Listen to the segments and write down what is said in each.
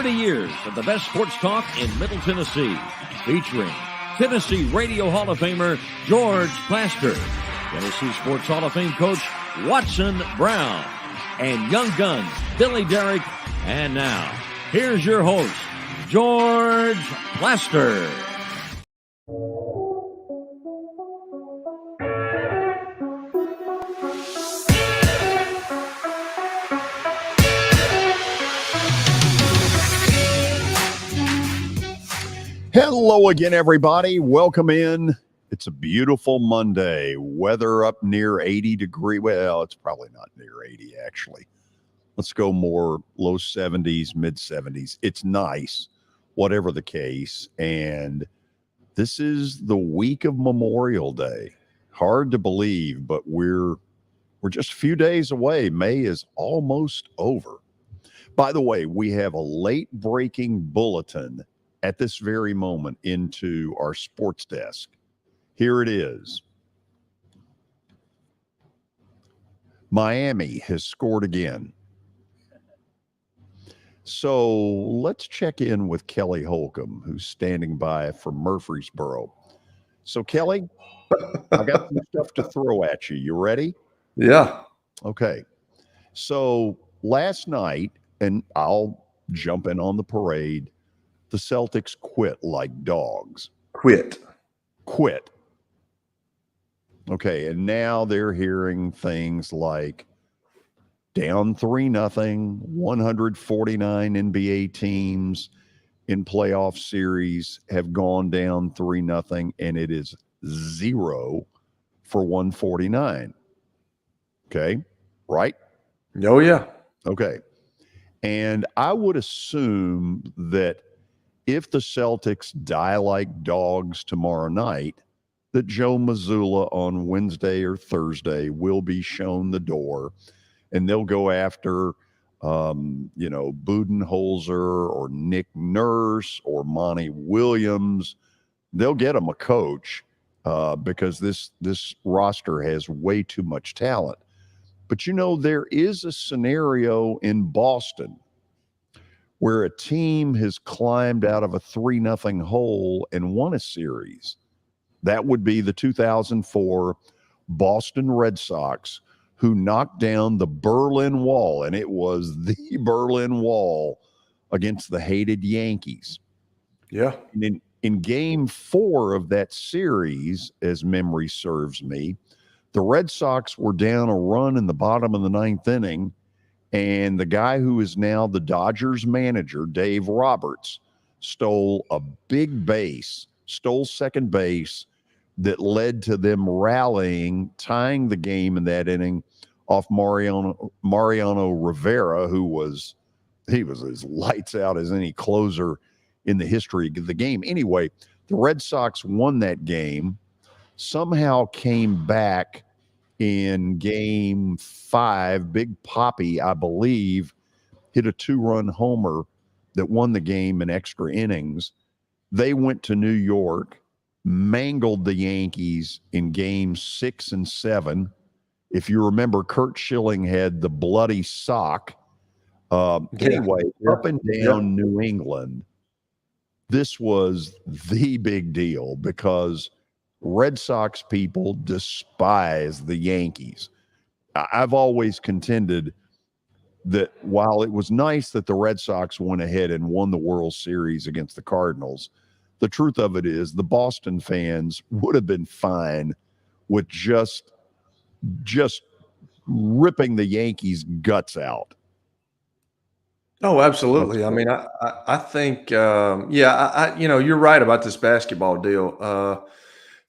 30 years of the best sports talk in Middle Tennessee, featuring Tennessee Radio Hall of Famer George Plaster, Tennessee Sports Hall of Fame coach Watson Brown, and young guns Billy Derrick. And now, here's your host, George Plaster. Hello again, everybody. Welcome in. It's a beautiful Monday. Weather up near 80 degrees. Well, it's probably not near 80, actually. Let's go more low 70s, mid 70s. It's nice, whatever the case. And this is the week of Memorial Day. Hard to believe, but we're just a few days away. May is almost over. By the way, we have a late breaking bulletin at this very moment into our sports desk. Here it is. Miami has scored again. So let's check in with Kelly Holcomb, who's standing by from Murfreesboro. So Kelly, I got some stuff to throw at you. You ready? Yeah. Okay. So last night, and I'll jump in on the parade, the Celtics quit like dogs. Quit. Okay, and now they're hearing things like down 3-0, 149 NBA teams in playoff series have gone down 3-0, and it is 0 for 149. Okay, right? Oh, yeah. Okay. And I would assume that if the Celtics die like dogs tomorrow night, that Joe Mazzulla on Wednesday or Thursday will be shown the door, and they'll go after, Budenholzer or Nick Nurse or Monty Williams. They'll get them a coach because this roster has way too much talent. But, there is a scenario in Boston where a team has climbed out of a 3-0 hole and won a series. That would be the 2004 Boston Red Sox, who knocked down the Berlin Wall, and it was the Berlin Wall against the hated Yankees. Yeah. And in game 4 of that series, as memory serves me, the Red Sox were down a run in the bottom of the 9th inning, and the guy who is now the Dodgers manager, Dave Roberts, stole a big base, stole second base, that led to them rallying, tying the game in that inning off Mariano Rivera, he was as lights out as any closer in the history of the game. Anyway, the Red Sox won that game, somehow came back in game 5. Big Papi, I believe, hit a 2-run homer that won the game in extra innings. They went to New York, mangled the Yankees in games 6 and 7. If you remember, Curt Schilling had the bloody sock. Anyway, up and down New England, this was the big deal because Red Sox people despise the Yankees. I've always contended that while it was nice that the Red Sox went ahead and won the World Series against the Cardinals, the truth of it is the Boston fans would have been fine with just ripping the Yankees' guts out. Oh, absolutely. I mean, I think, you're right about this basketball deal.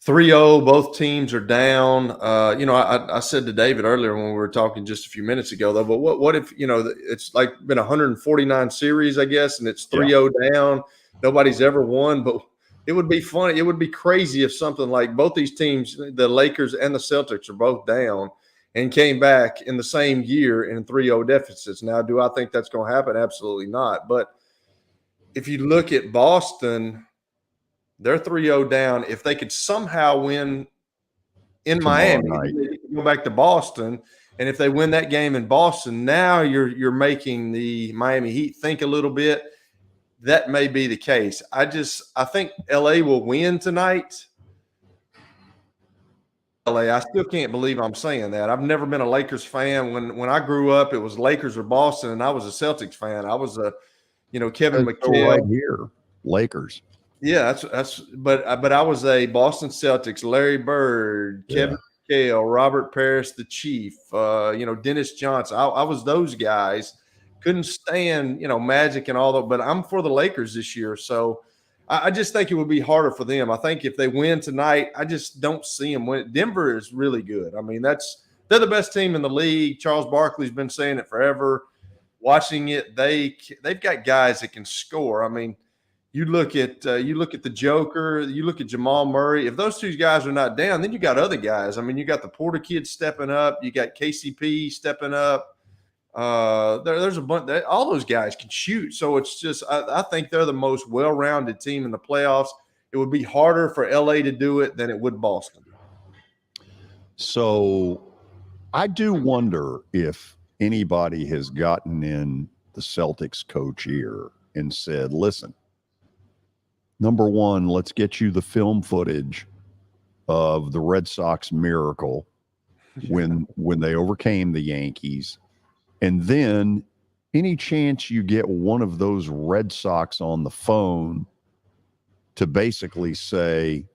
3-0, both teams are down. I said to David earlier when we were talking just a few minutes ago, though, but what if, it's like been 149 series, I guess, and it's 3-0 down. Nobody's ever won, but it would be funny. It would be crazy if something like both these teams, the Lakers and the Celtics, are both down and came back in the same year in 3-0 deficits. Now, do I think that's going to happen? Absolutely not. But if you look at Boston, they're 3-0 down. If they could somehow win in Miami, they could go back to Boston. And if they win that game in Boston, now you're making the Miami Heat think a little bit. that may be the case. I think LA will win tonight. LA, I still can't believe I'm saying that. I've never been a Lakers fan. When I grew up, it was Lakers or Boston, and I was a Celtics fan. I was Kevin McHale right here, Lakers. Yeah, but I was a Boston Celtics, Larry Bird, Kevin McHale, Robert Parrish, the Chief, Dennis Johnson. I was those guys. Couldn't stand, Magic and all that, but I'm for the Lakers this year. So I just think it would be harder for them. I think if they win tonight, I just don't see them win. Denver is really good. I mean, they're the best team in the league. Charles Barkley's been saying it forever. Watching it, they've got guys that can score. I mean, you look at the Joker, you look at Jamal Murray. If those two guys are not down, then you got other guys. I mean, you got the Porter kid stepping up, you got KCP stepping up. There's a bunch. All those guys can shoot. So it's just I think they're the most well-rounded team in the playoffs. It would be harder for LA to do it than it would Boston. So I do wonder if anybody has gotten in the Celtics coach ear and said, listen, number one, let's get you the film footage of the Red Sox miracle when they overcame the Yankees. And then any chance you get one of those Red Sox on the phone to basically say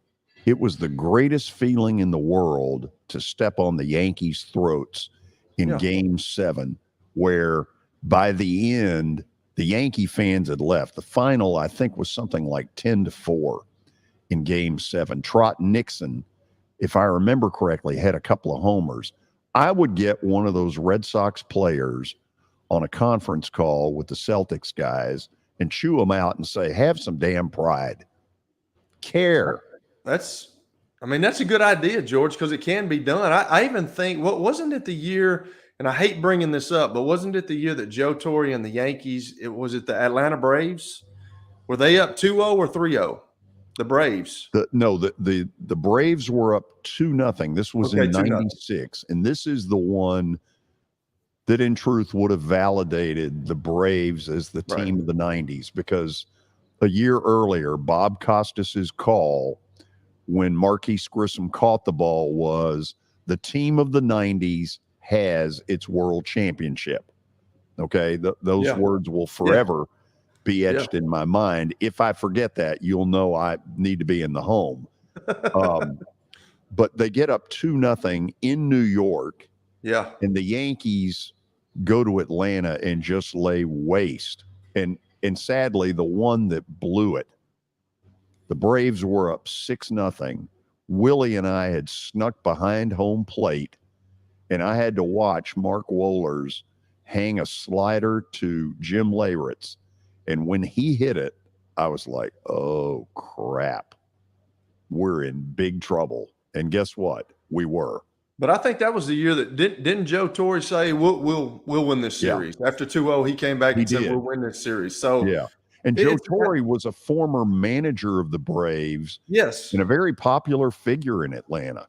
it was the greatest feeling in the world to step on the Yankees' throats in Game 7, where by the end, the Yankee fans had left. The final, I think, was something like 10-4 in Game 7. Trot Nixon, if I remember correctly, had a couple of homers. I would get one of those Red Sox players on a conference call with the Celtics guys and chew them out and say, have some damn pride. Care. That's a good idea, George, because it can be done. I even think, wasn't it the year, and I hate bringing this up, but wasn't it the year that Joe Torre and the Yankees, was it the Atlanta Braves? Were they up 2-0 or 3-0? The Braves. The Braves were up 2-0. This was in 96. And this is the one that in truth would have validated the Braves as the team of the 90s, because a year earlier, Bob Costas's call when Marquise Grissom caught the ball was the team of the 90s has its world championship. Okay. Those words will forever be etched in my mind. If I forget that, you'll know I need to be in the home. But they get up 2-0 in New York. Yeah. And the Yankees go to Atlanta and just lay waste. And sadly, the one that blew it, the Braves were up 6-0. Willie and I had snuck behind home plate, and I had to watch Mark Wohlers hang a slider to Jim Leyritz. And when he hit it, I was like, oh, crap. We're in big trouble. And guess what? We were. But I think that was the year that didn't Joe Torre say we'll win this series? After 2-0, he came back and said we'll win this series. So and Joe Torre was a former manager of the Braves. Yes. And a very popular figure in Atlanta.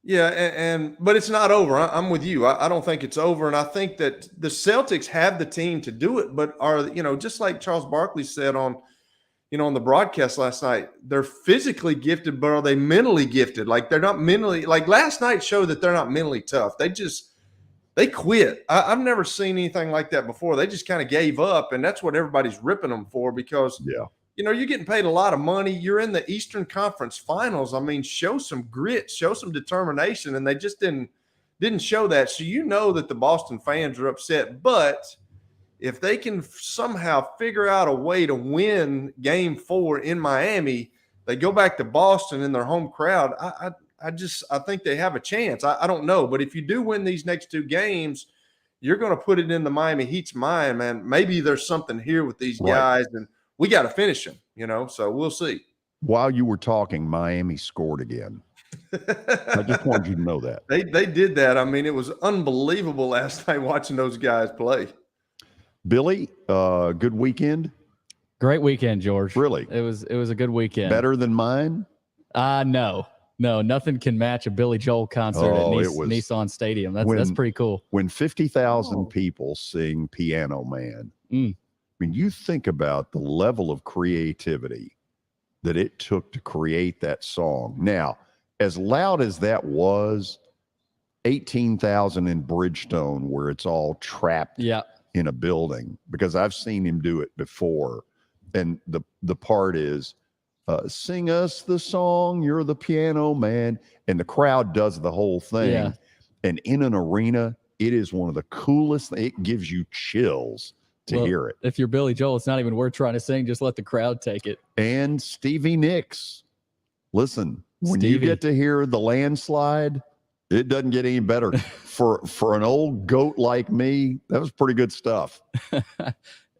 Yeah, but it's not over. I'm with you. I don't think it's over, and I think that the Celtics have the team to do it, but are just like Charles Barkley said on the broadcast last night, they're physically gifted, but are they mentally gifted? Like they're not mentally. Like last night showed that they're not mentally tough. They quit. I've never seen anything like that before. They just kind of gave up, and that's what everybody's ripping them for because you're getting paid a lot of money. You're in the Eastern Conference Finals. I mean, show some grit, show some determination, and they just didn't show that. So that the Boston fans are upset. But if they can somehow figure out a way to win Game 4 in Miami, they go back to Boston in their home crowd. I think they have a chance. I don't know, but if you do win these next two games, you're going to put it in the Miami Heat's mind, man. Maybe there's something here with these guys, and we got to finish them, so we'll see. While you were talking, Miami scored again. I just wanted you to know that. They did that. I mean, it was unbelievable last night watching those guys play. Billy, good weekend? Great weekend, George. Really? It was a good weekend. Better than mine? No, nothing can match a Billy Joel concert at Nissan Stadium. That's pretty cool. When 50,000 people sing Piano Man, mean, you think about the level of creativity that it took to create that song. Now, as loud as that was, 18,000 in Bridgestone, where it's all trapped in a building, because I've seen him do it before. And the part is, sing us the song, you're the piano man. And the crowd does the whole thing. Yeah. And in an arena, it is one of the coolest. It gives you chills to hear it. If you're Billy Joel, it's not even worth trying to sing. Just let the crowd take it. And Stevie Nicks. Listen, when you get to hear the landslide, it doesn't get any better. For an old goat like me, that was pretty good stuff.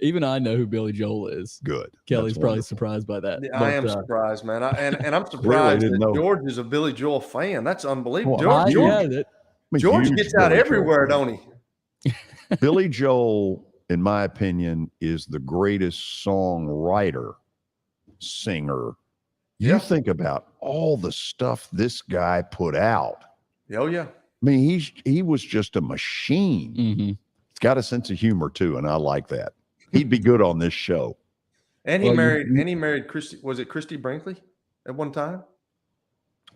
Even I know who Billy Joel is. Good. Kelly's probably surprised by that. I am surprised, man. And I'm surprised that George is a Billy Joel fan. That's unbelievable. George gets out everywhere, don't he? Billy Joel, in my opinion, is the greatest songwriter, singer. You think about all the stuff this guy put out. Oh, yeah. I mean, he was just a machine. Mm-hmm. He's got a sense of humor, too, and I like that. He'd be good on this show. And he married Christy. Was it Christy Brinkley at one time?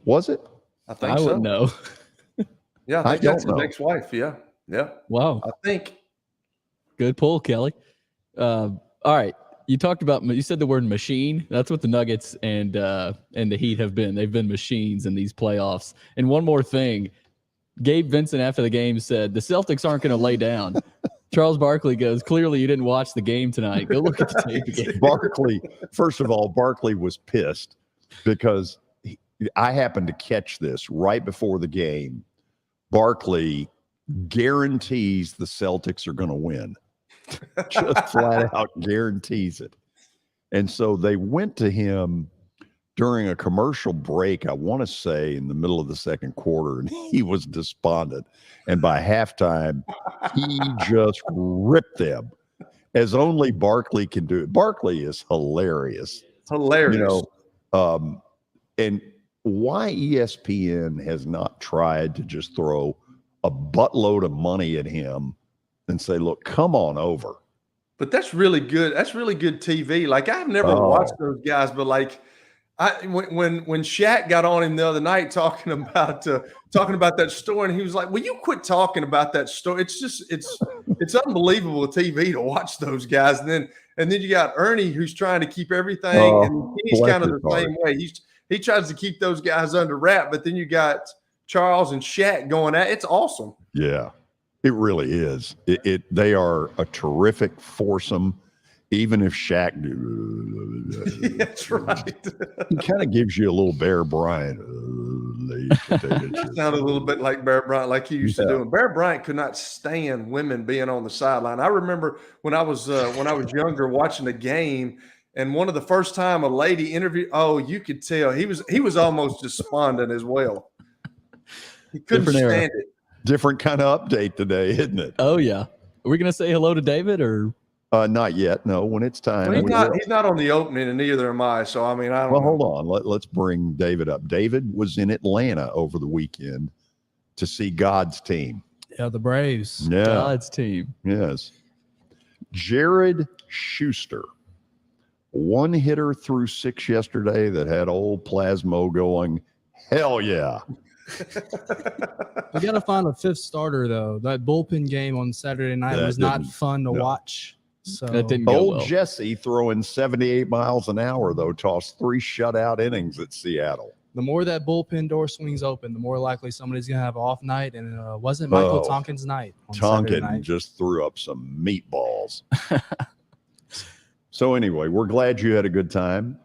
Was it? I think so. I wouldn't know. Yeah, I think that's his ex-wife. Yeah. Wow. I think. Good pull, Kelly. All right. You said the word machine. That's what the Nuggets and the Heat have been. They've been machines in these playoffs. And one more thing. Gabe Vincent after the game said, the Celtics aren't going to lay down. Charles Barkley goes, clearly you didn't watch the game tonight. Go look at the tape again. First of all, Barkley was pissed because I happened to catch this right before the game. Barkley guarantees the Celtics are going to win. Just flat out guarantees it. And so they went to him during a commercial break, I want to say in the middle of the second quarter, and he was despondent. And by halftime, he just ripped them as only Barkley can do it. Barkley is hilarious. Hilarious. And why ESPN has not tried to just throw a buttload of money at him and say, look, come on over. But that's really good. That's really good TV. Like, I've never watched those guys, but like, when Shaq got on him the other night talking about that story, and he was like, "Will you quit talking about that story? It's unbelievable TV to watch those guys." And then you got Ernie, who's trying to keep everything, and he's kind of the same way. He tries to keep those guys under wrap, but then you got Charles and Shaq going at it. It's awesome. Yeah, it really is. They are a terrific foursome. Even if Shaq, that's right. He kind of gives you a little Bear Bryant. Sounded a little bit like Bear Bryant, like he used to do. And Bear Bryant could not stand women being on the sideline. I remember when I was younger watching a game, and one of the first time a lady interviewed. Oh, you could tell he was almost despondent as well. He couldn't stand it. Different kind of update today, isn't it? Oh yeah. Are we gonna say hello to David or? Not yet. No, when it's time. Well, he's not on the opening, and neither am I. So, I mean, I don't know. Hold on. Let's bring David up. David was in Atlanta over the weekend to see God's team. Yeah, the Braves. Yeah. God's team. Yes. Jared Schuster, one hitter through 6 yesterday that had old Plasmo going, hell yeah. We got to find a fifth starter, though. That bullpen game on Saturday night was not fun to watch. So that didn't go well. Jesse throwing 78 miles an hour, though, tossed 3 shutout innings at Seattle. The more that bullpen door swings open, the more likely somebody's going to have an off night. And it wasn't Michael Tonkin's night. Tonkin just threw up some meatballs. So anyway, we're glad you had a good time.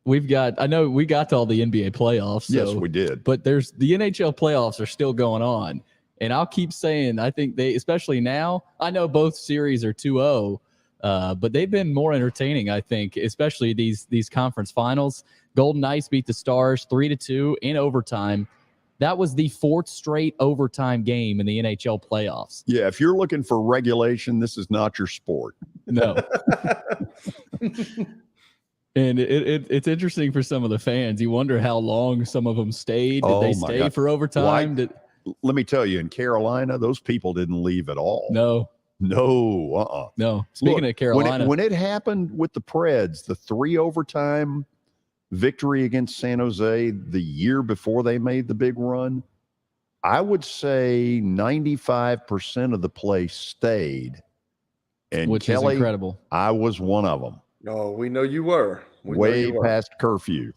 I know we got to all the NBA playoffs. So, yes, we did. But the NHL playoffs are still going on. And I'll keep saying, I think especially now, I know both series are 2-0. But they've been more entertaining, I think, especially these conference finals. Golden Knights beat the Stars 3-2 in overtime. That was the 4th straight overtime game in the NHL playoffs. Yeah, if you're looking for regulation, this is not your sport. No. And it's interesting for some of the fans. You wonder how long some of them stayed. Did they stay for overtime? Let me tell you, in Carolina, those people didn't leave at all. No. No. No. Speaking of Carolina, when it happened with the Preds, the 3 overtime victory against San Jose the year before they made the big run, I would say 95% of the place stayed. And which Kelly, is incredible. I was one of them. Oh, we know you were. Way past curfew.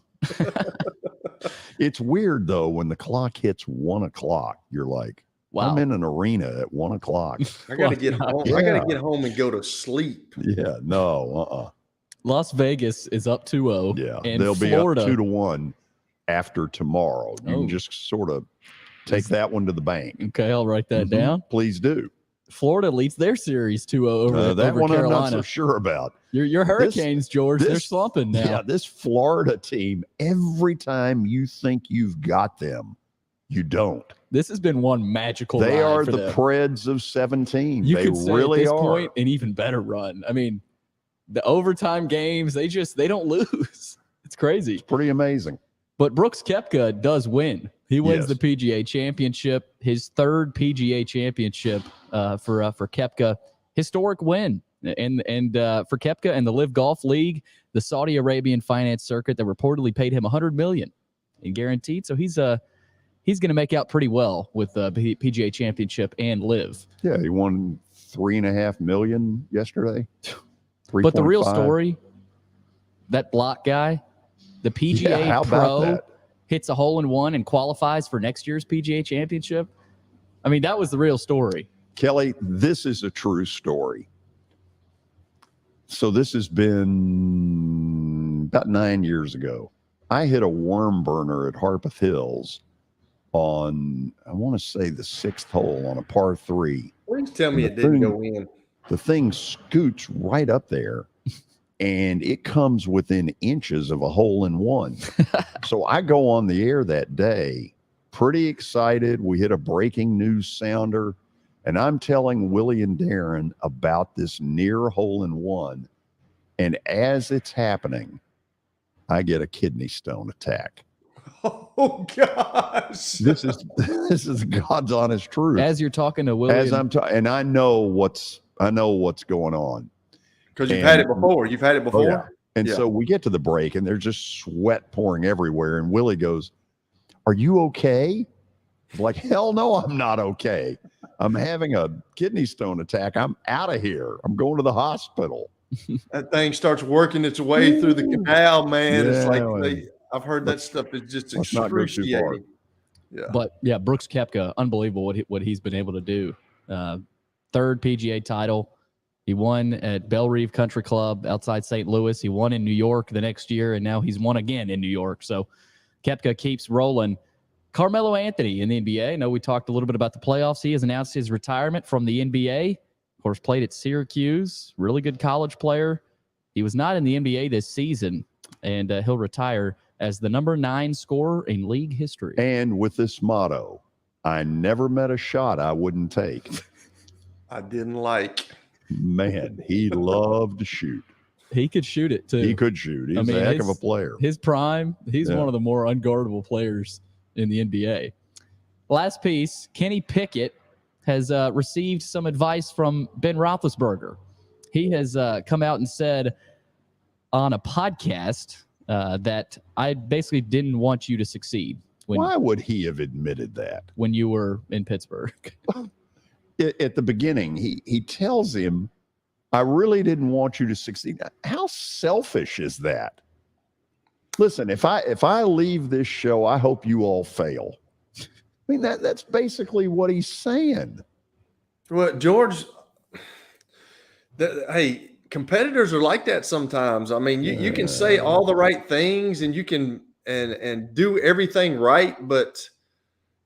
It's weird, though, when the clock hits 1 o'clock, you're like, wow. I'm in an arena at 1 o'clock. I got to get home. Yeah. I got to get home and go to sleep. Yeah, no, Las Vegas is up 2-0. Yeah, and they'll Florida, be up 2-1 after tomorrow. You can just sort of take that one to the bank. Okay, I'll write that down. Please do. Florida leads their series 2-0 over that over one Carolina. I'm not so sure about. Your Hurricanes, George, they're slumping now. Yeah, this Florida team, every time you think you've got them, you don't. This has been one magical They ride are for the them. Preds of 17. You they could say really at this are. point an even better run. I mean, the overtime games, they don't lose. It's crazy. It's pretty amazing. But Brooks Koepka does win. He wins Yes. the PGA Championship, his third PGA Championship for Koepka. Historic win. And for Koepka and the Live Golf League, the Saudi Arabian finance circuit that reportedly paid him $100 million in guaranteed. So he's going to make out pretty well with the PGA Championship and Live. Yeah, he won $3.5 million yesterday. But the real 3.5. story, that block guy, the PGA Pro hits a hole-in-one and qualifies for next year's PGA Championship. I mean, that was the real story. Kelly, this is a true story. So this has been about 9 years ago. I hit a worm burner at Harpeth Hills on, I want to say, the 6th hole on a par 3. Please tell me it didn't go in. The thing scoots right up there, and it comes within inches of a hole-in-one. So I go on the air that day, pretty excited. We hit a breaking news sounder, and I'm telling Willie and Darren about this near hole-in-one. And as it's happening, I get a kidney stone attack. Oh gosh! This is God's honest truth. As you're talking to Willie, As I'm talking, and I know what's going on. Because you've had it before. You've had it before. Oh, yeah. And so we get to the break, and there's just sweat pouring everywhere. And Willie goes, "Are you okay?" I'm like, hell no, I'm not okay. I'm having a kidney stone attack. I'm out of here. I'm going to the hospital. That thing starts working its way through the canal, man. Yeah, It's like I've heard that stuff is just excruciating. Yeah. But yeah, Brooks Koepka, unbelievable what he's been able to do. Third PGA title. He won at Belle Reve Country Club outside St. Louis. He won in New York the next year, and now he's won again in New York. So Koepka keeps rolling. Carmelo Anthony in the NBA. I know we talked a little bit about the playoffs. He has announced his retirement from the NBA. Of course, played at Syracuse. Really good college player. He was not in the NBA this season, and he'll retire as the number 9 scorer in league history. And with this motto, I never met a shot I wouldn't take. I didn't like. Man, he loved to shoot. He could shoot it, too. He could shoot. He's a heck of a player. His prime, he's one of the more unguardable players in the NBA. Last piece, Kenny Pickett has received some advice from Ben Roethlisberger. He has come out and said on a podcast that I basically didn't want you to succeed. Why would he have admitted that? When you were in Pittsburgh? At the beginning, he tells him, I really didn't want you to succeed. How selfish is that? Listen, if I leave this show, I hope you all fail. I mean, that's basically what he's saying. Well, George, hey, competitors are like that sometimes. I mean, you can say all the right things and you can and do everything right, but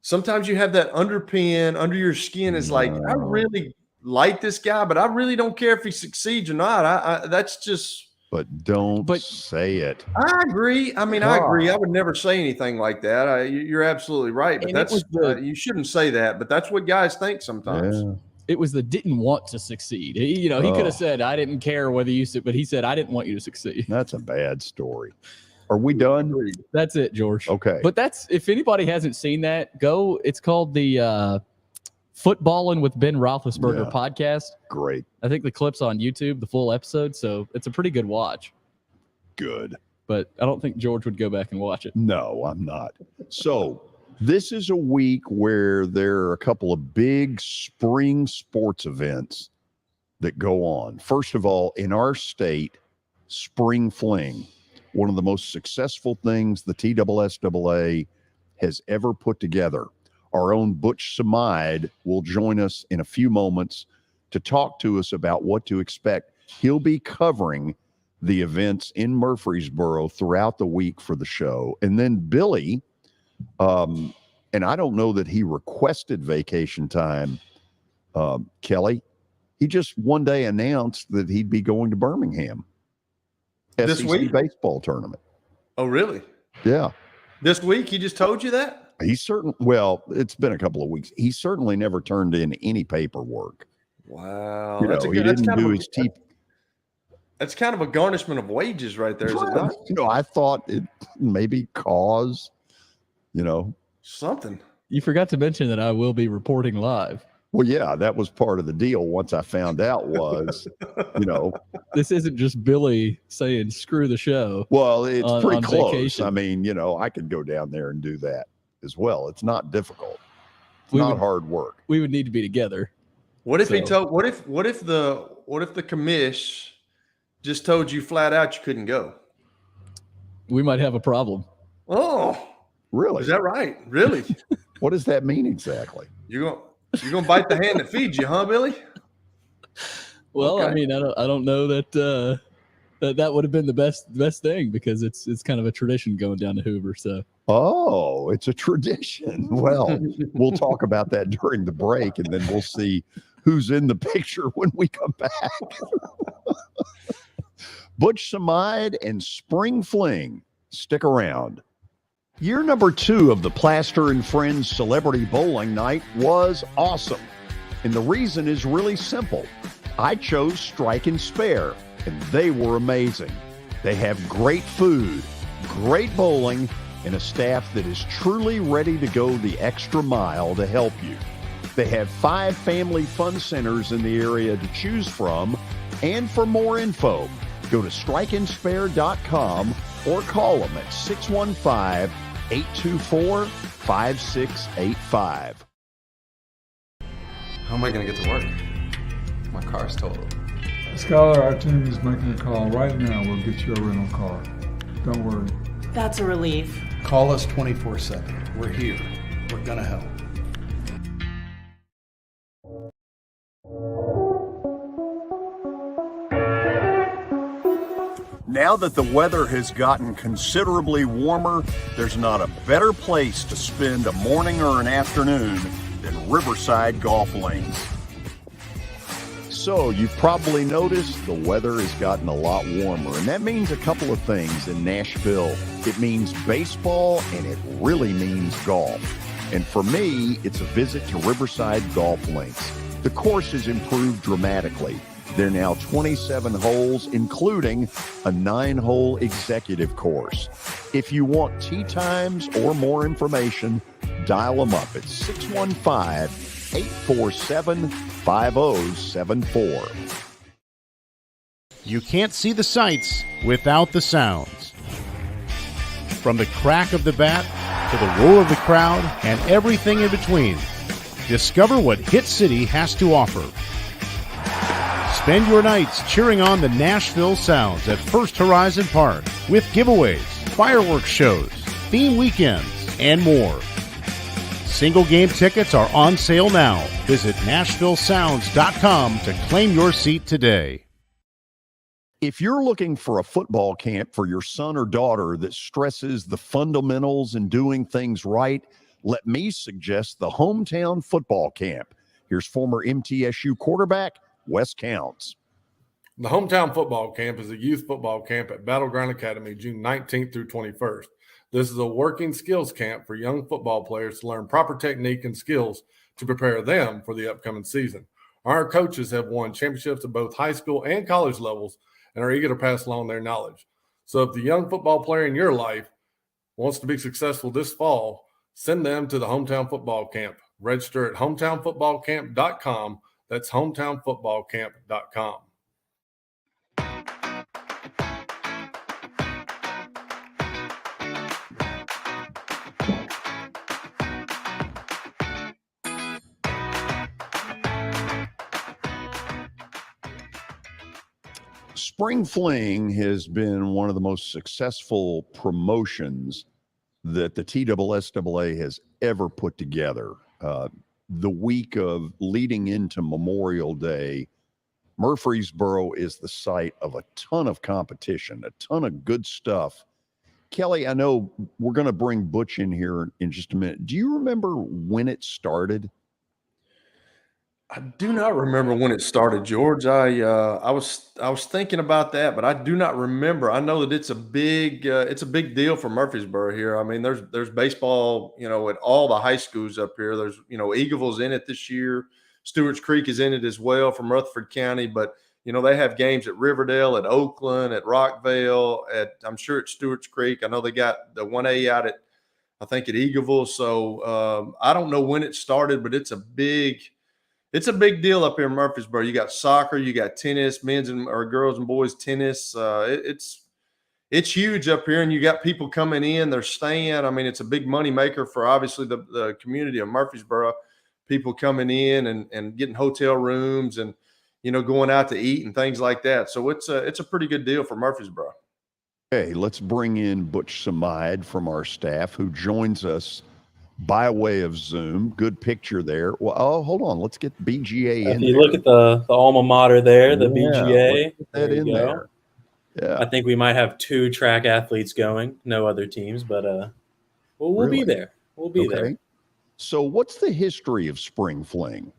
sometimes you have that underpin under your skin. It's like, I really like this guy, but I really don't care if he succeeds or not. That's just. But don't say it. I agree. I mean, I agree. I would never say anything like that. You're absolutely right. But that's you shouldn't say that. But that's what guys think sometimes. Yeah. It was the didn't want to succeed. He could have said, I didn't care whether you – but he said, I didn't want you to succeed. That's a bad story. Are we done? That's it, George. Okay. But if anybody hasn't seen that, go – it's called the Footballin' with Ben Roethlisberger podcast. Great. I think the clip's on YouTube, the full episode, so it's a pretty good watch. Good. But I don't think George would go back and watch it. No, I'm not. So this is a week where there are a couple of big spring sports events that go on. First of all, in our state, Spring Fling, one of the most successful things the TSSAA has ever put together. Our own Butch Samide will join us in a few moments to talk to us about what to expect. He'll be covering the events in Murfreesboro throughout the week for the show. And then Billy, and I don't know that he requested vacation time, Kelly. He just one day announced that he'd be going to Birmingham. This SEC week? baseball tournament. Oh, really? Yeah. This week? He just told you that? Well, it's been a couple of weeks. He certainly never turned in any paperwork. Wow. He didn't do his T. That's kind of a garnishment of wages right there, is it not? I thought it maybe cause, something. You forgot to mention that I will be reporting live. Well, yeah, that was part of the deal. Once I found out was, this isn't just Billy saying screw the show. Well, it's pretty close. Vacation. I mean, I could go down there and do that as well. It's not difficult. It's not hard work. We would need to be together. What if the commish just told you flat out you couldn't go? We might have a problem. Oh, really? Is that right? Really? What does that mean exactly? You're gonna bite the hand that feeds you, huh, Billy? Well, Okay. I mean, I don't know that that would have been the best thing, because it's kind of a tradition going down to Hoover. So. Oh, it's a tradition. Well, we'll talk about that during the break, and then we'll see who's in the picture when we come back. Butch Samide and Spring Fling. Stick around. Year number 2 of the Plaster and Friends Celebrity Bowling Night was awesome. And the reason is really simple. I chose Strike and Spare, and they were amazing. They have great food, great bowling, and a staff that is truly ready to go the extra mile to help you. They have 5 family fun centers in the area to choose from. And for more info, go to strikeandspare.com or call them at 615-824-5685. How am I going to get to work? My car's totaled. Skylar, our team is making a call right now. We'll get you a rental car. Don't worry. That's a relief. Call us 24/7. We're here. We're going to help. Now that the weather has gotten considerably warmer, there's not a better place to spend a morning or an afternoon than Riverside Golf Links. So you've probably noticed the weather has gotten a lot warmer, and that means a couple of things in Nashville. It means baseball, and it really means golf. And for me, it's a visit to Riverside Golf Links. The course has improved dramatically. There are now 27 holes, including a 9-hole executive course. If you want tee times or more information, dial them up at 615-847-5074. You can't see the sights without the sounds. From the crack of the bat to the roar of the crowd and everything in between, discover what Hit City has to offer. Spend your nights cheering on the Nashville Sounds at First Horizon Park with giveaways, fireworks shows, theme weekends, and more. Single game tickets are on sale now. Visit NashvilleSounds.com to claim your seat today. If you're looking for a football camp for your son or daughter that stresses the fundamentals and doing things right, let me suggest the Hometown Football Camp. Here's former MTSU quarterback Wes Counts. The Hometown Football Camp is a youth football camp at Battleground Academy, June 19th through 21st. This is a working skills camp for young football players to learn proper technique and skills to prepare them for the upcoming season. Our coaches have won championships at both high school and college levels and are eager to pass along their knowledge. So if the young football player in your life wants to be successful this fall, send them to the Hometown Football Camp. Register at hometownfootballcamp.com. That's hometownfootballcamp.com. Spring Fling has been one of the most successful promotions that the TSSAA has ever put together. The week of leading into Memorial Day, Murfreesboro is the site of a ton of competition, a ton of good stuff. Kelly, I know we're going to bring Butch in here in just a minute. Do you remember when it started? I do not remember when it started, George. I was thinking about that, but I do not remember. I know that it's a big deal for Murfreesboro here. I mean, there's baseball, at all the high schools up here. There's Eagleville's in it this year. Stewart's Creek is in it as well from Rutherford County, but they have games at Riverdale, at Oakland, at Rockvale, I'm sure at Stewart's Creek. I know they got the 1A out at Eagleville. So I don't know when it started, but it's a big deal up here in Murfreesboro. You got soccer, you got tennis, men's or girls and boys tennis. It's huge up here, and you got people coming in. They're staying. I mean, it's a big money maker for obviously the community of Murfreesboro. People coming in and getting hotel rooms and going out to eat and things like that. So it's a pretty good deal for Murfreesboro. Okay, let's bring in Butch Samide from our staff, who joins us by way of Zoom. Good picture there. Well, hold on. Let's get BGA in. If you look at the alma mater there, the BGA. Let's get that in there. Yeah. I think we might have 2 track athletes going, no other teams, but we'll be there. We'll be there. So what's the history of Spring Fling?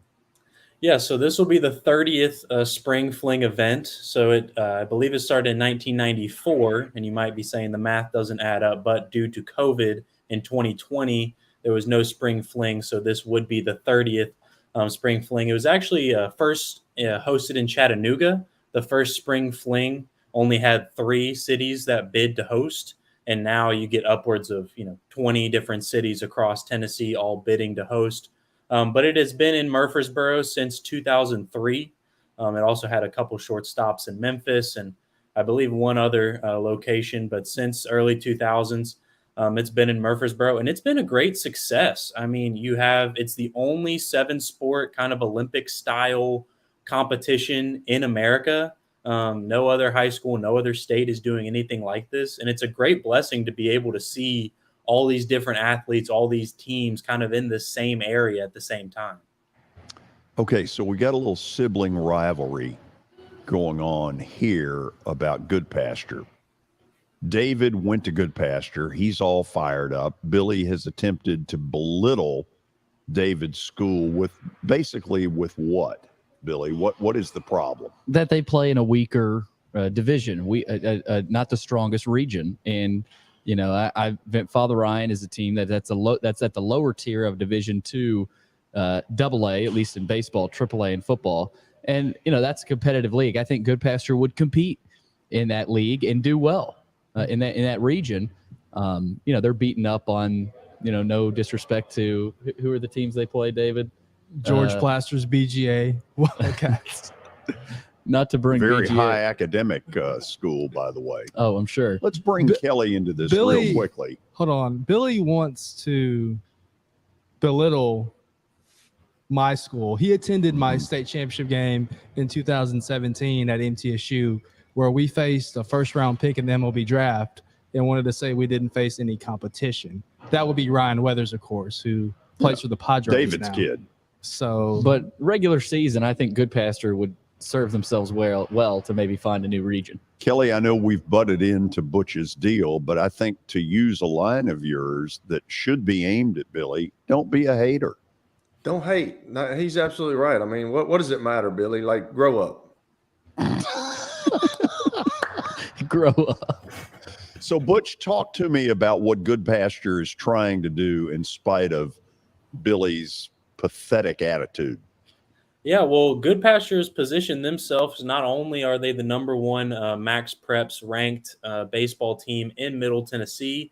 Yeah, so this will be the 30th Spring Fling event. So I believe it started in 1994, and you might be saying the math doesn't add up, but due to COVID in 2020, there was no Spring Fling, so this would be the 30th Spring Fling. It was actually first hosted in Chattanooga. The first Spring Fling only had 3 cities that bid to host, and now you get upwards of 20 different cities across Tennessee all bidding to host. But it has been in Murfreesboro since 2003. It also had a couple short stops in Memphis and I believe one other location, but since early 2000s, it's been in Murfreesboro, and it's been a great success. I mean, it's the only 7-sport kind of Olympic style competition in America. No other high school, no other state is doing anything like this. And it's a great blessing to be able to see all these different athletes, all these teams kind of in the same area at the same time. Okay, so we got a little sibling rivalry going on here about Good Pasture. David went to Good Pasture. He's all fired up. Billy has attempted to belittle David's school with what, Billy? What is the problem? That they play in a weaker division, not the strongest region. And Father Ryan is a team that's at the lower tier of Division II, AA, at least in baseball, AAA in football. And that's a competitive league. I think Good Pasture would compete in that league and do well in that region. They're beaten up on. No disrespect to who are the teams they play, David? George Plaster's BGA Wildcats. Not to bring very BGA. high academic school, by the way. Oh, I'm sure. Let's bring Kelly into this real quickly. Hold on. Billy wants to belittle my school. He attended my state championship game in 2017 at MTSU, where we faced a first-round pick in the MLB draft, and wanted to say we didn't face any competition. That would be Ryan Weathers, of course, who plays for the Padres. David's now. kid. So, but regular season, I think Good Pasture would serve themselves well to maybe find a new region. Kelly, I know we've butted into Butch's deal, but I think to use a line of yours that should be aimed at Billy, don't be a hater. Don't hate. No, he's absolutely right. I mean, what does it matter, Billy? Like, grow up. Grow up. So, Butch, talk to me about what Good Pasture is trying to do in spite of Billy's pathetic attitude. Yeah, well, Good Pastures position themselves. Not only are they the number one Max Preps ranked baseball team in Middle Tennessee,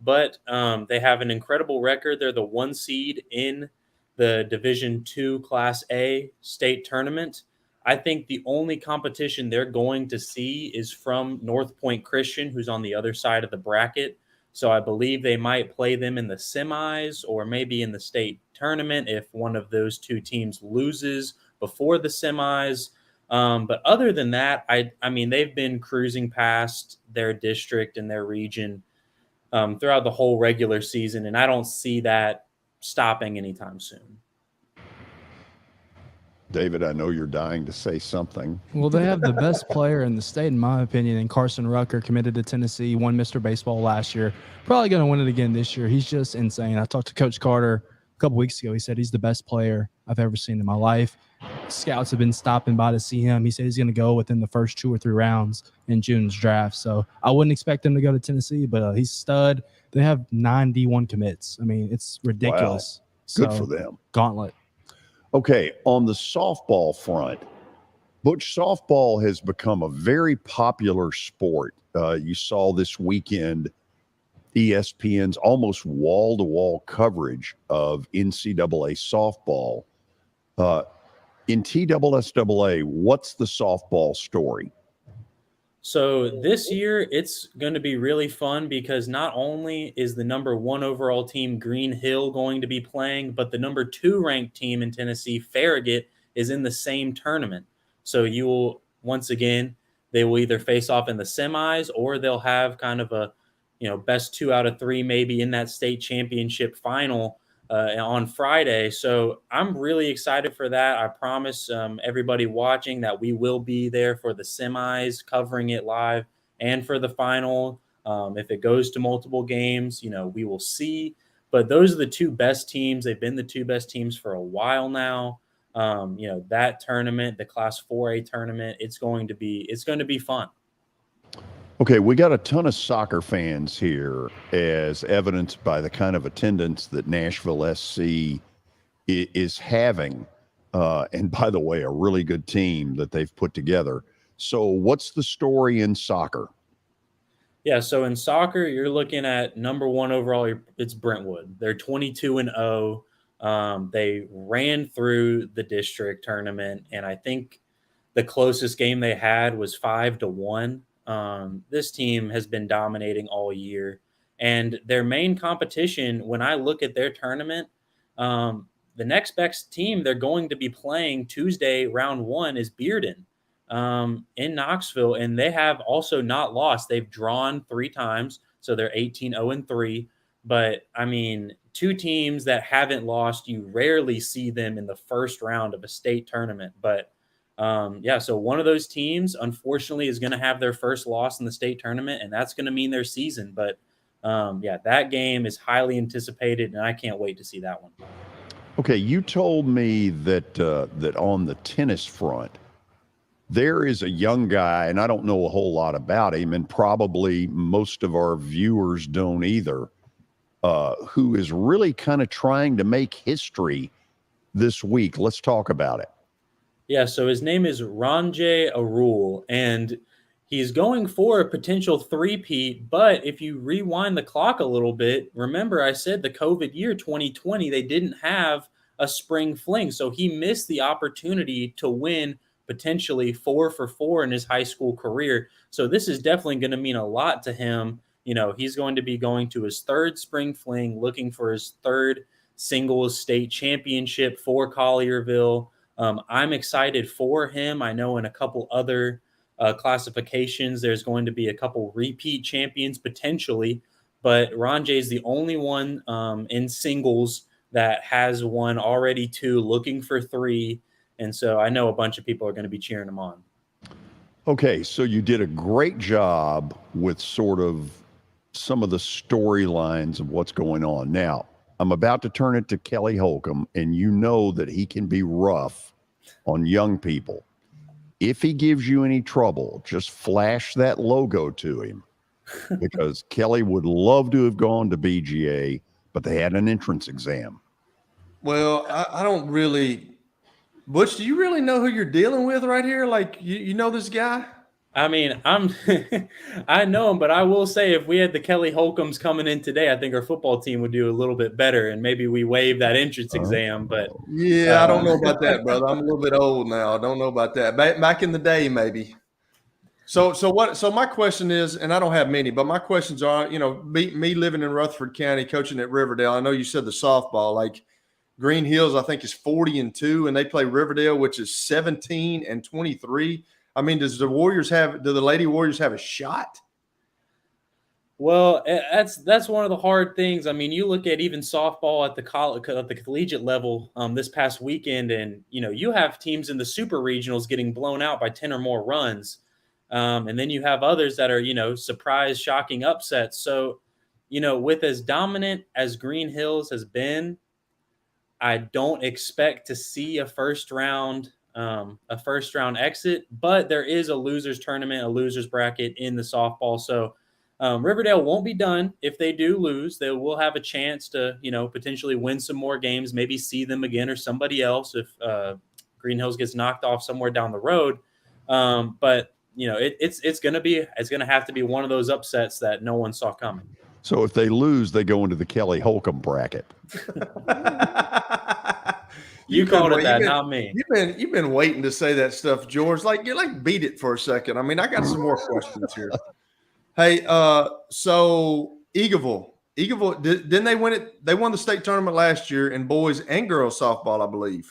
but they have an incredible record. They're the 1 seed in the Division II Class A state tournament. I think the only competition they're going to see is from North Point Christian, who's on the other side of the bracket. So I believe they might play them in the semis or maybe in the state tournament if one of those two teams loses before the semis. But other than that, I mean, they've been cruising past their district and their region throughout the whole regular season, and I don't see that stopping anytime soon. David, I know you're dying to say something. Well, they have the best player in the state, in my opinion, and Carson Rucker, committed to Tennessee, won Mr. Baseball last year. Probably going to win it again this year. He's just insane. I talked to Coach Carter a couple weeks ago. He said he's the best player I've ever seen in my life. Scouts have been stopping by to see him. He said he's going to go within the first 2 or 3 rounds in June's draft. So I wouldn't expect him to go to Tennessee, but he's stud. They have 9 D1 commits. I mean, it's ridiculous. Wow. Good for them. Gauntlet. Okay, on the softball front, Butch, softball has become a very popular sport. You saw this weekend ESPN's almost wall-to-wall coverage of NCAA softball. In TSSAA, what's the softball story? So this year, it's going to be really fun because not only is the number 1 overall team, Green Hill, going to be playing, but the number 2 ranked team in Tennessee, Farragut, is in the same tournament. So you will, once again, they will either face off in the semis or they'll have kind of a, best 2 out of 3 maybe in that state championship final on Friday. So I'm really excited for that. I promise everybody watching that we will be there for the semis, covering it live, and for the final. If it goes to multiple games, we will see. But those are the 2 best teams. They've been the 2 best teams for a while now. That tournament, the Class 4A tournament, it's going to be fun. Okay, we got a ton of soccer fans here, as evidenced by the kind of attendance that Nashville SC is having. And by the way, a really good team that they've put together. So what's the story in soccer? Yeah, so in soccer, you're looking at number 1 overall, it's Brentwood. They're 22-0. They ran through the district tournament, and I think the closest game they had was 5-1. This team has been dominating all year, and their main competition, when I look at their tournament, the next best team they're going to be playing Tuesday, round 1, is Bearden in Knoxville, and they have also not lost. They've drawn 3 times, so they're 18-0-3. But I mean, 2 teams that haven't lost, you rarely see them in the first round of a state tournament. But so one of those teams, unfortunately, is going to have their first loss in the state tournament, and that's going to mean their season. But that game is highly anticipated, and I can't wait to see that one. Okay, you told me that that on the tennis front, there is a young guy, and I don't know a whole lot about him, and probably most of our viewers don't either, who is really kind of trying to make history this week. Let's talk about it. Yeah, so his name is Ranjay Arul, and he's going for a potential 3-peat. But if you rewind the clock a little bit, remember I said the COVID year 2020, they didn't have a spring fling. So he missed the opportunity to win potentially 4 for 4 in his high school career. So this is definitely going to mean a lot to him. He's going to be going to his 3rd spring fling, looking for his 3rd singles state championship for Collierville. I'm excited for him. I know in a couple other classifications, there's going to be a couple repeat champions potentially, but Ranjay is the only one in singles that has won already 2, looking for 3. And so I know a bunch of people are going to be cheering him on. Okay, so you did a great job with sort of some of the storylines of what's going on. Now, I'm about to turn it to Kelly Holcomb, and you know that he can be rough on young people. If he gives you any trouble, just flash that logo to him, because Kelly would love to have gone to BGA, but they had an entrance exam. Well, I don't really – Butch, do you really know who you're dealing with right here? Like, you know this guy? I mean, I know him, but I will say if we had the Kelly Holcombs coming in today, I think our football team would do a little bit better, and maybe we waive that entrance exam. But Yeah, I don't know about that, brother. I'm a little bit old now. I don't know about that. Back in the day, maybe. So my question is, and I don't have many, but my questions are, me living in Rutherford County, coaching at Riverdale. I know you said the softball, like Green Hills, I think is 40-2, and they play Riverdale, which is 17-23. I mean, do the Lady Warriors have a shot? Well, that's one of the hard things. I mean, you look at even softball at the collegiate level this past weekend, and you have teams in the super regionals getting blown out by 10 or more runs, and then you have others that are surprise, shocking upsets. So, with as dominant as Green Hills has been, I don't expect to see a first round exit, but there is a losers tournament, a losers bracket in the softball. So Riverdale won't be done if they do lose. They will have a chance to, potentially win some more games, maybe see them again or somebody else if Green Hills gets knocked off somewhere down the road. But it's going to have to be one of those upsets that no one saw coming. So if they lose, they go into the Kelly Holcomb bracket. You called it that, not me. You've been waiting to say that stuff, George. Beat it for a second. I mean, I got some more questions here. Hey, so Eagleville, didn't they win it? They won the state tournament last year in boys and girls softball, I believe.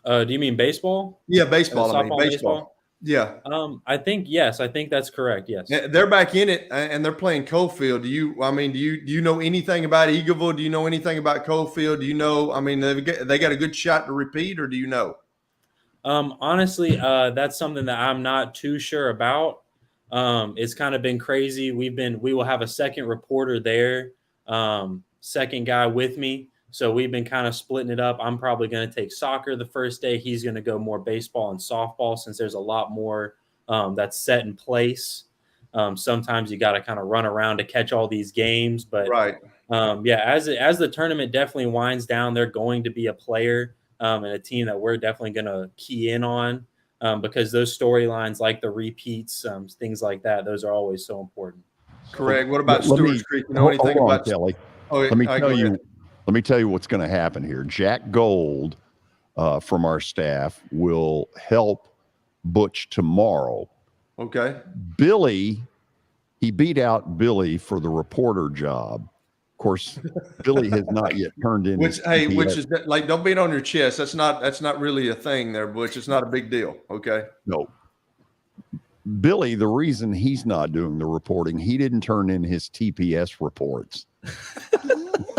Do you mean baseball? Yeah, baseball. Baseball. Yeah. I think yes. I think that's correct. Yes. They're back in it, and they're playing Cofield. Do you know anything about Eagleville? Do you know anything about Cofield? Do you know? I mean, they got a good shot to repeat, or do you know? Honestly, that's something that I'm not too sure about. It's kind of been crazy. We will have a second reporter there, second guy with me. So we've been kind of splitting it up. I'm probably going to take soccer the first day. He's going to go more baseball and softball since there's a lot more that's set in place. Sometimes you got to kind of run around to catch all these games. But right. As the tournament definitely winds down, they're going to be a player and a team that we're definitely going to key in on because those storylines like the repeats, things like that, those are always so important. Correct. What about Stewart's Creek? You know anything about Kelly? Oh, Let me tell you what's going to happen here. Jack Gold from our staff will help Butch tomorrow. Okay. Billy, he beat out Billy for the reporter job. Of course, Billy has not yet turned in. Which is like, don't beat on your chest. That's not really a thing there, Butch. It's not a big deal. Okay. No. Billy, the reason he's not doing the reporting, he didn't turn in his TPS reports.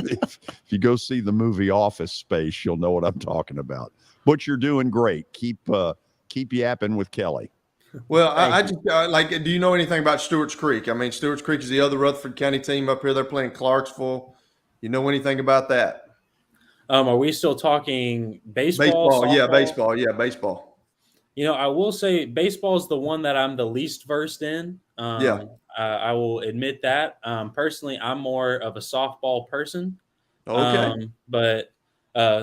If you go see the movie Office Space, you'll know what I'm talking about. But you're doing great. Keep yapping with Kelly. Well, I just do you know anything about Stewart's Creek? I mean, Stewart's Creek is the other Rutherford County team up here. They're playing Clarksville. You know anything about that? Are we still talking baseball? Baseball, yeah, baseball, yeah, baseball. I will say baseball is the one that I'm the least versed in. I will admit that. Personally, I'm more of a softball person. Okay. But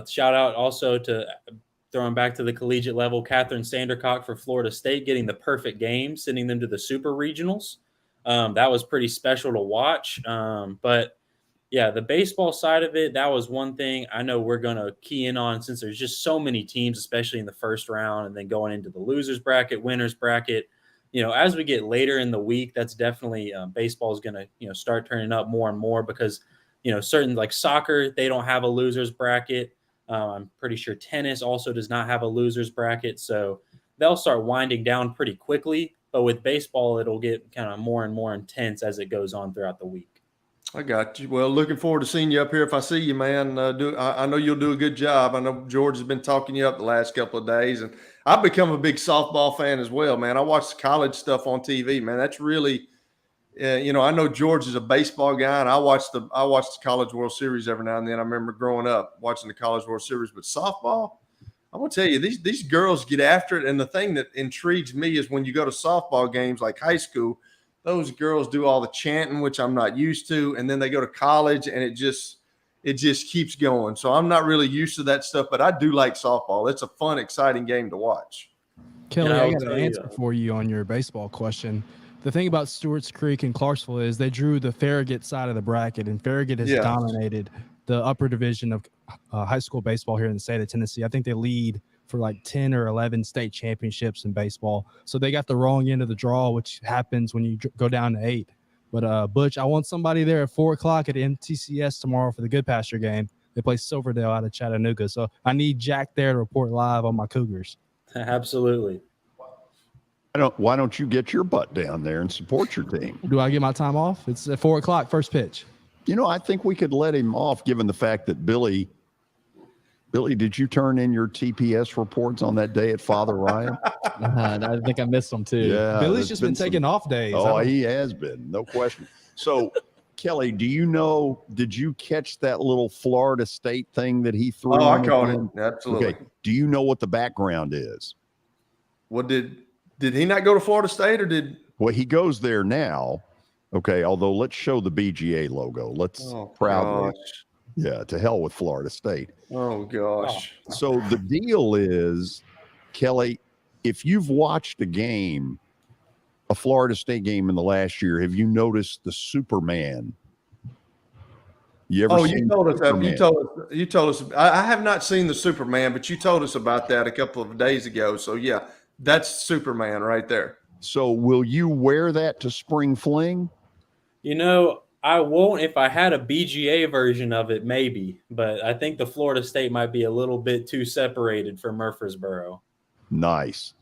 shout out also to throwing back to the collegiate level, Catherine Sandercock for Florida State getting the perfect game, sending them to the super regionals. That was pretty special to watch. But yeah, the baseball side of it, that was one thing I know we're going to key in on since there's just so many teams, especially in the first round and then going into the losers bracket, winners bracket. As we get later in the week, that's definitely baseball is going to, start turning up more and more because, certain like soccer, they don't have a losers bracket. I'm pretty sure tennis also does not have a losers bracket. So they'll start winding down pretty quickly. But with baseball, it'll get kind of more and more intense as it goes on throughout the week. I got you. Well, looking forward to seeing you up here. If I see you, man, I know you'll do a good job. I know George has been talking you up the last couple of days, and I've become a big softball fan as well, man. I watch the college stuff on TV, man. That's really, I know George is a baseball guy, and I watch the College World Series every now and then. I remember growing up watching the College World Series, but softball, I'm gonna tell you, these girls get after it, and the thing that intrigues me is when you go to softball games like high school. Those girls do all the chanting, which I'm not used to, and then they go to college, and it just keeps going. So I'm not really used to that stuff, but I do like softball. It's a fun, exciting game to watch. Kelly, And I I'll got tell an you, answer for you on your baseball question. The thing about Stewart's Creek and Clarksville is they drew the Farragut side of the bracket, and Farragut has Yeah. dominated the upper division of high school baseball here in the state of Tennessee. I think they lead for like 10 or 11 state championships in baseball. So they got the wrong end of the draw, which happens when you go down to 8. But Butch, I want somebody there at 4 o'clock at MTCS tomorrow for the Good Pasture game. They play Silverdale out of Chattanooga. So I need Jack there to report live on my Cougars. Absolutely. Why don't you get your butt down there and support your team? Do I get my time off? It's at 4 o'clock, first pitch. I think we could let him off given the fact that Billy, did you turn in your TPS reports on that day at Father Ryan? I think I missed them too. Yeah. Billy's just been taking off days. Oh, he has been. No question. So, Kelly, did you catch that little Florida State thing that he threw? Oh, I on caught again? it. Absolutely. Okay. Do you know what the background is? What did he not go to Florida State or did? Well, he goes there now. Okay. Although let's show the BGA logo. Let's proudly. Gosh. Yeah. To hell with Florida State. Oh gosh. So the deal is, Kelly, if you've watched a Florida State game in the last year, have you noticed the Superman? You ever seen told us that. Superman? You told us. I have not seen the Superman, but you told us about that a couple of days ago. So yeah, that's Superman right there. So will you wear that to spring fling? I won't. If I had a BGA version of it, maybe. But I think the Florida State might be a little bit too separated for Murfreesboro. Nice.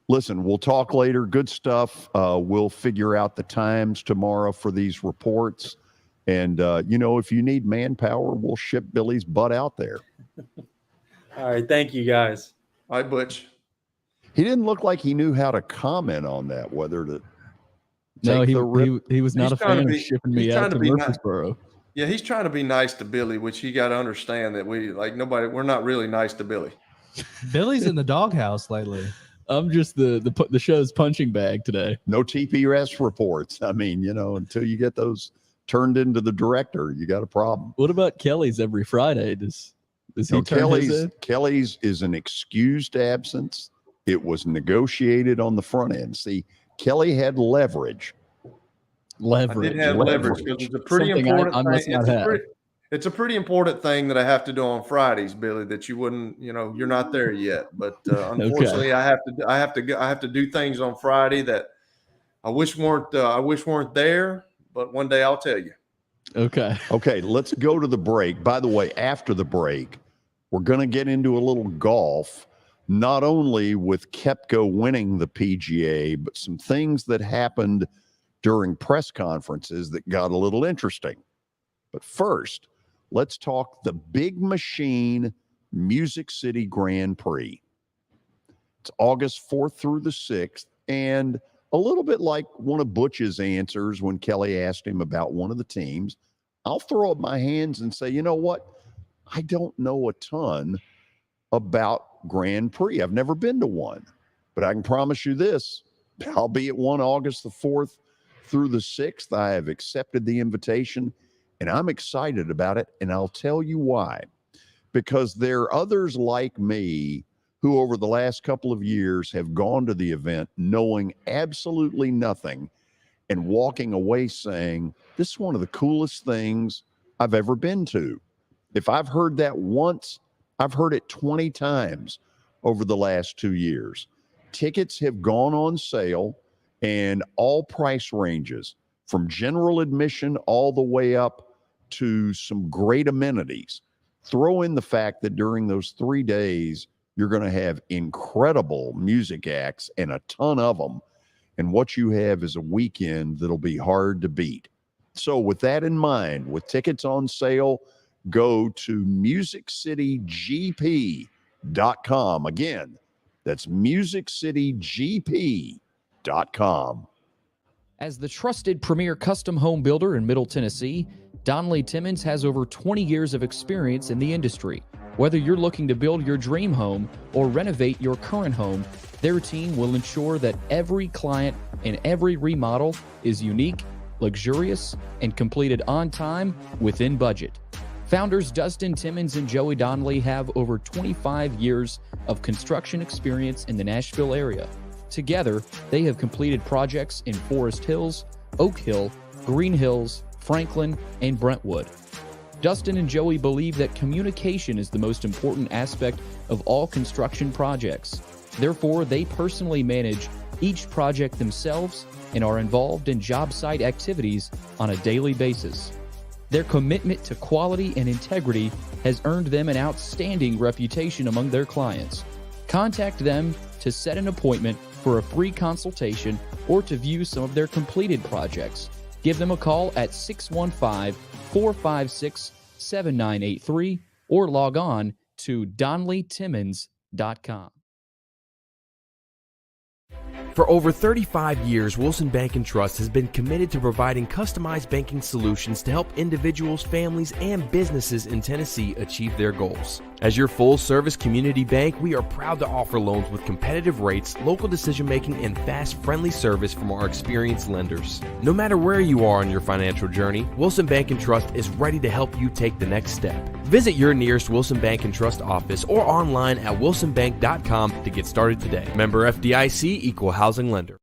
Listen, we'll talk later. Good stuff. We'll figure out the times tomorrow for these reports. And, if you need manpower, we'll ship Billy's butt out there. All right. Thank you, guys. All right, Butch. He didn't look like he knew how to comment on that, whether to No, take the rip. he was not He's a trying fan to of be- shipping he's me trying out to to be nice. Murfreesboro. Yeah, he's trying to be nice to Billy, which you got to understand that we're not really nice to Billy. Billy's in the doghouse lately. I'm just the show's punching bag today. No TPS reports. I mean, until you get those turned into the director, you got a problem. What about Kelly's every Friday? Does he turn his in? Kelly's is an excused absence. It was negotiated on the front end. See, Kelly had leverage. I did have leverage because it's a pretty Something important I must thing. not have. It's a pretty important thing that I have to do on Fridays, Billy, that you wouldn't, you're not there yet. But unfortunately, I have to do things on Friday that I wish weren't there. But one day I'll tell you. Okay. Let's go to the break. By the way, after the break, we're going to get into a little golf, not only with Koepka winning the PGA, but some things that happened during press conferences that got a little interesting. But first, let's talk the Big Machine Music City Grand Prix. It's August 4th through the 6th, and a little bit like one of Butch's answers when Kelly asked him about one of the teams, I'll throw up my hands and say, you know what? I don't know a ton about Grand Prix. I've never been to one, but I can promise you this. I'll be at one August the 4th through the 6th. I have accepted the invitation, and I'm excited about it, and I'll tell you why. Because there are others like me who over the last couple of years have gone to the event knowing absolutely nothing and walking away saying, this is one of the coolest things I've ever been to. If I've heard that once, I've heard it 20 times over the last 2 years. Tickets have gone on sale and all price ranges from general admission all the way up to some great amenities. Throw in the fact that during those 3 days, you're going to have incredible music acts and a ton of them. And what you have is a weekend that'll be hard to beat. So with that in mind, with tickets on sale, go to musiccitygp.com. Again, that's musiccitygp.com. As the trusted premier custom home builder in Middle Tennessee, Donnelly Timmons has over 20 years of experience in the industry. Whether you're looking to build your dream home or renovate your current home, their team will ensure that every client and every remodel is unique, luxurious, and completed on time within budget. Founders Dustin Timmons and Joey Donnelly have over 25 years of construction experience in the Nashville area. Together, they have completed projects in Forest Hills, Oak Hill, Green Hills, Franklin, and Brentwood. Dustin and Joey believe that communication is the most important aspect of all construction projects. Therefore, they personally manage each project themselves and are involved in job site activities on a daily basis. Their commitment to quality and integrity has earned them an outstanding reputation among their clients. Contact them to set an appointment for a free consultation or to view some of their completed projects. Give them a call at 615-456-7983 or log on to DonnellyTimmons.com. For over 35 years, Wilson Bank & Trust has been committed to providing customized banking solutions to help individuals, families, and businesses in Tennessee achieve their goals. As your full-service community bank, we are proud to offer loans with competitive rates, local decision-making, and fast, friendly service from our experienced lenders. No matter where you are on your financial journey, Wilson Bank & Trust is ready to help you take the next step. Visit your nearest Wilson Bank & Trust office or online at wilsonbank.com to get started today. Member FDIC, Equal Housing Lender.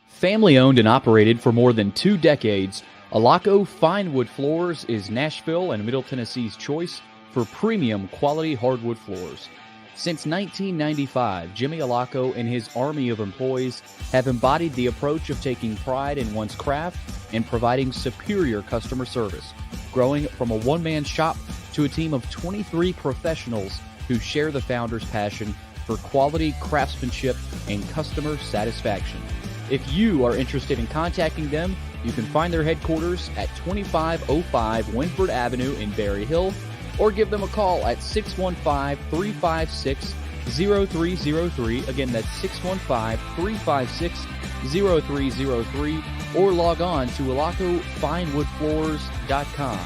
Family owned and operated for more than 2 decades, Alaco Fine Wood Floors is Nashville and Middle Tennessee's choice for premium quality hardwood floors. Since 1995, Jimmy Alaco and his army of employees have embodied the approach of taking pride in one's craft and providing superior customer service, growing from a one-man shop to a team of 23 professionals who share the founder's passion for quality craftsmanship and customer satisfaction. If you are interested in contacting them, you can find their headquarters at 2505 Winford Avenue in Berry Hill, or give them a call at 615-356-0303. Again, that's 615-356-0303, or log on to alacofinewoodfloors.com.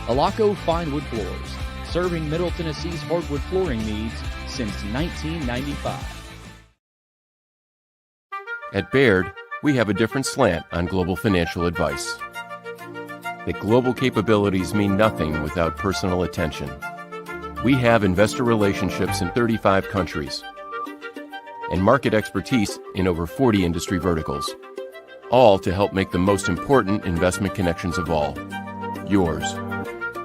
Alaco Fine Wood Floors, serving Middle Tennessee's hardwood flooring needs since 1995. At Baird, we have a different slant on global financial advice. That global capabilities mean nothing without personal attention. We have investor relationships in 35 countries and market expertise in over 40 industry verticals, all to help make the most important investment connections of all, yours.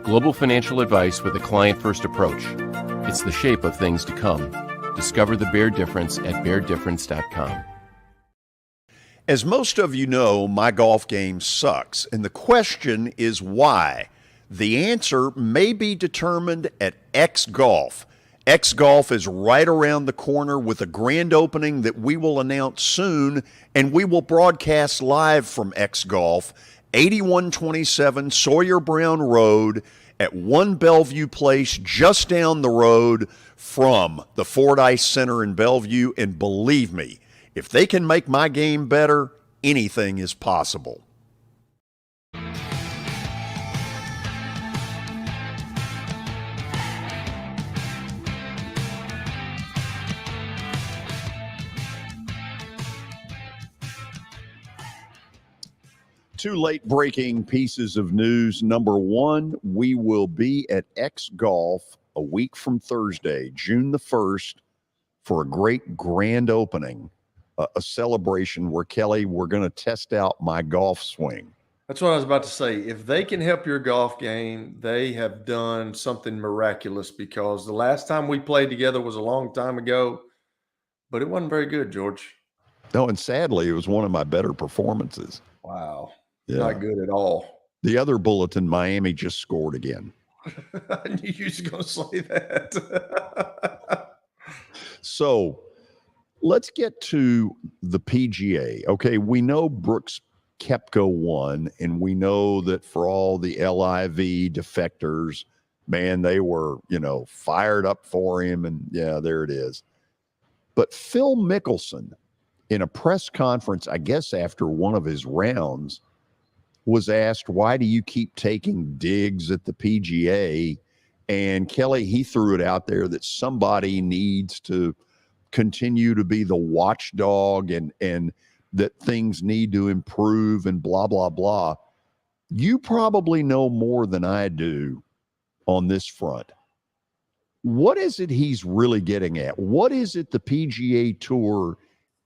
Global financial advice with a client-first approach. It's the shape of things to come. Discover the Baird difference at BairdDifference.com. As most of you know, my golf game sucks, and the question is why? The answer may be determined at X Golf. X Golf is right around the corner with a grand opening that we will announce soon, and we will broadcast live from X Golf, 8127 Sawyer Brown Road at 1 Bellevue Place, just down the road from the Fordyce Center in Bellevue. And believe me, if they can make my game better, anything is possible. Two late breaking pieces of news. Number one, we will be at X Golf a week from Thursday, June the 1st, for a great grand opening. A celebration where, Kelly, we're going to test out my golf swing. That's what I was about to say. If they can help your golf game, they have done something miraculous, because the last time we played together was a long time ago, but it wasn't very good, George. No, and sadly, it was one of my better performances. Wow. Yeah. Not good at all. The other bulletin, Miami just scored again. I knew you was going to say that. So let's get to the PGA. Okay, we know Brooks Koepka won, and we know that for all the LIV defectors, man, they were, fired up for him, and yeah, there it is. But Phil Mickelson, in a press conference, I guess after one of his rounds, was asked, why do you keep taking digs at the PGA? And Kelly, he threw it out there that somebody needs to continue to be the watchdog, and that things need to improve, and blah, blah, blah. You probably know more than I do on this front. What is it he's really getting at? What is it the PGA Tour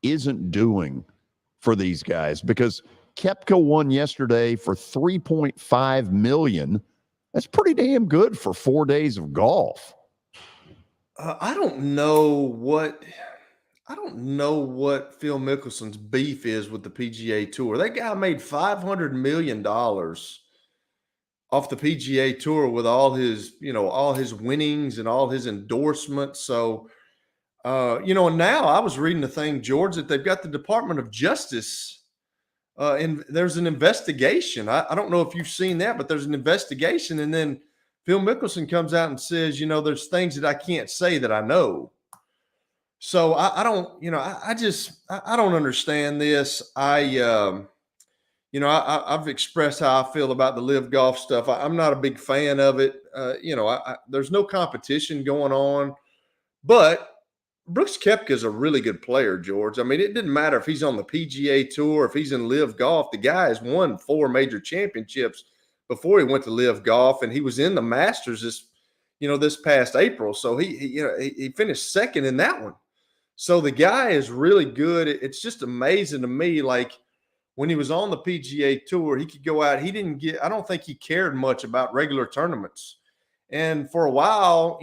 isn't doing for these guys? Because Koepka won yesterday for $3.5 million. That's pretty damn good for 4 days of golf. I don't know what Phil Mickelson's beef is with the PGA Tour. That guy made $500 million off the PGA Tour with all his winnings and all his endorsements. So, and now I was reading the thing, George, that they've got the Department of Justice, and there's an investigation. I don't know if you've seen that, but there's an investigation, and then Phil Mickelson comes out and says, there's things that I can't say that I know. So I don't understand this. I've expressed how I feel about the live golf stuff. I'm not a big fan of it. There's no competition going on, but Brooks Koepka is a really good player, George. I mean, it didn't matter if he's on the PGA Tour, if he's in live golf. The guy has won 4 major championships before he went to live golf, and he was in the Masters this past April. So he finished second in that one. So the guy is really good. It's just amazing to me, like, when he was on the PGA Tour, he could go out. I don't think he cared much about regular tournaments. And for a while,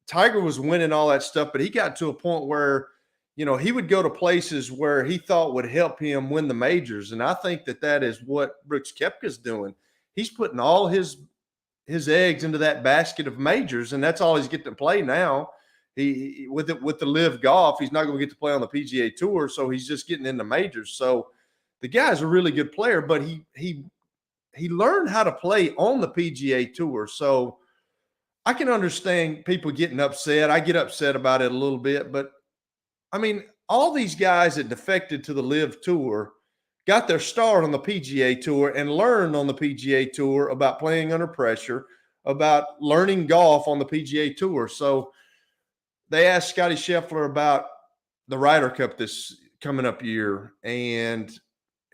Tiger was winning all that stuff, but he got to a point where, he would go to places where he thought would help him win the majors. And I think that is what Brooks Koepka's doing. He's putting all his eggs into that basket of majors, and that's all he's getting to play now. He with the live golf, he's not going to get to play on the PGA Tour, so he's just getting into majors. So the guy's a really good player, but he learned how to play on the PGA Tour. So I can understand people getting upset. I get upset about it a little bit, but I mean, all these guys that defected to the live tour got their start on the PGA Tour and learned on the PGA Tour about playing under pressure, about learning golf on the PGA Tour. So they asked Scotty Scheffler about the Ryder Cup this coming up year, and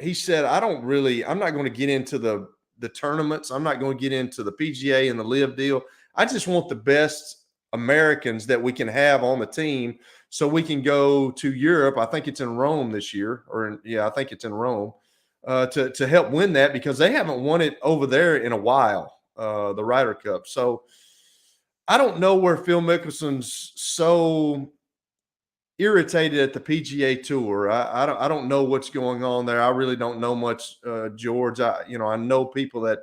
he said, I'm not going to get into the tournaments. I'm not going to get into the PGA and the live deal. I just want the best Americans that we can have on the team so we can go to Europe. I think it's in Rome this year, I think it's in Rome, to help win that, because they haven't won it over there in a while, the Ryder Cup. So I don't know where Phil Mickelson's so irritated at the PGA Tour. I don't know what's going on there. I really don't know much, George. I know people that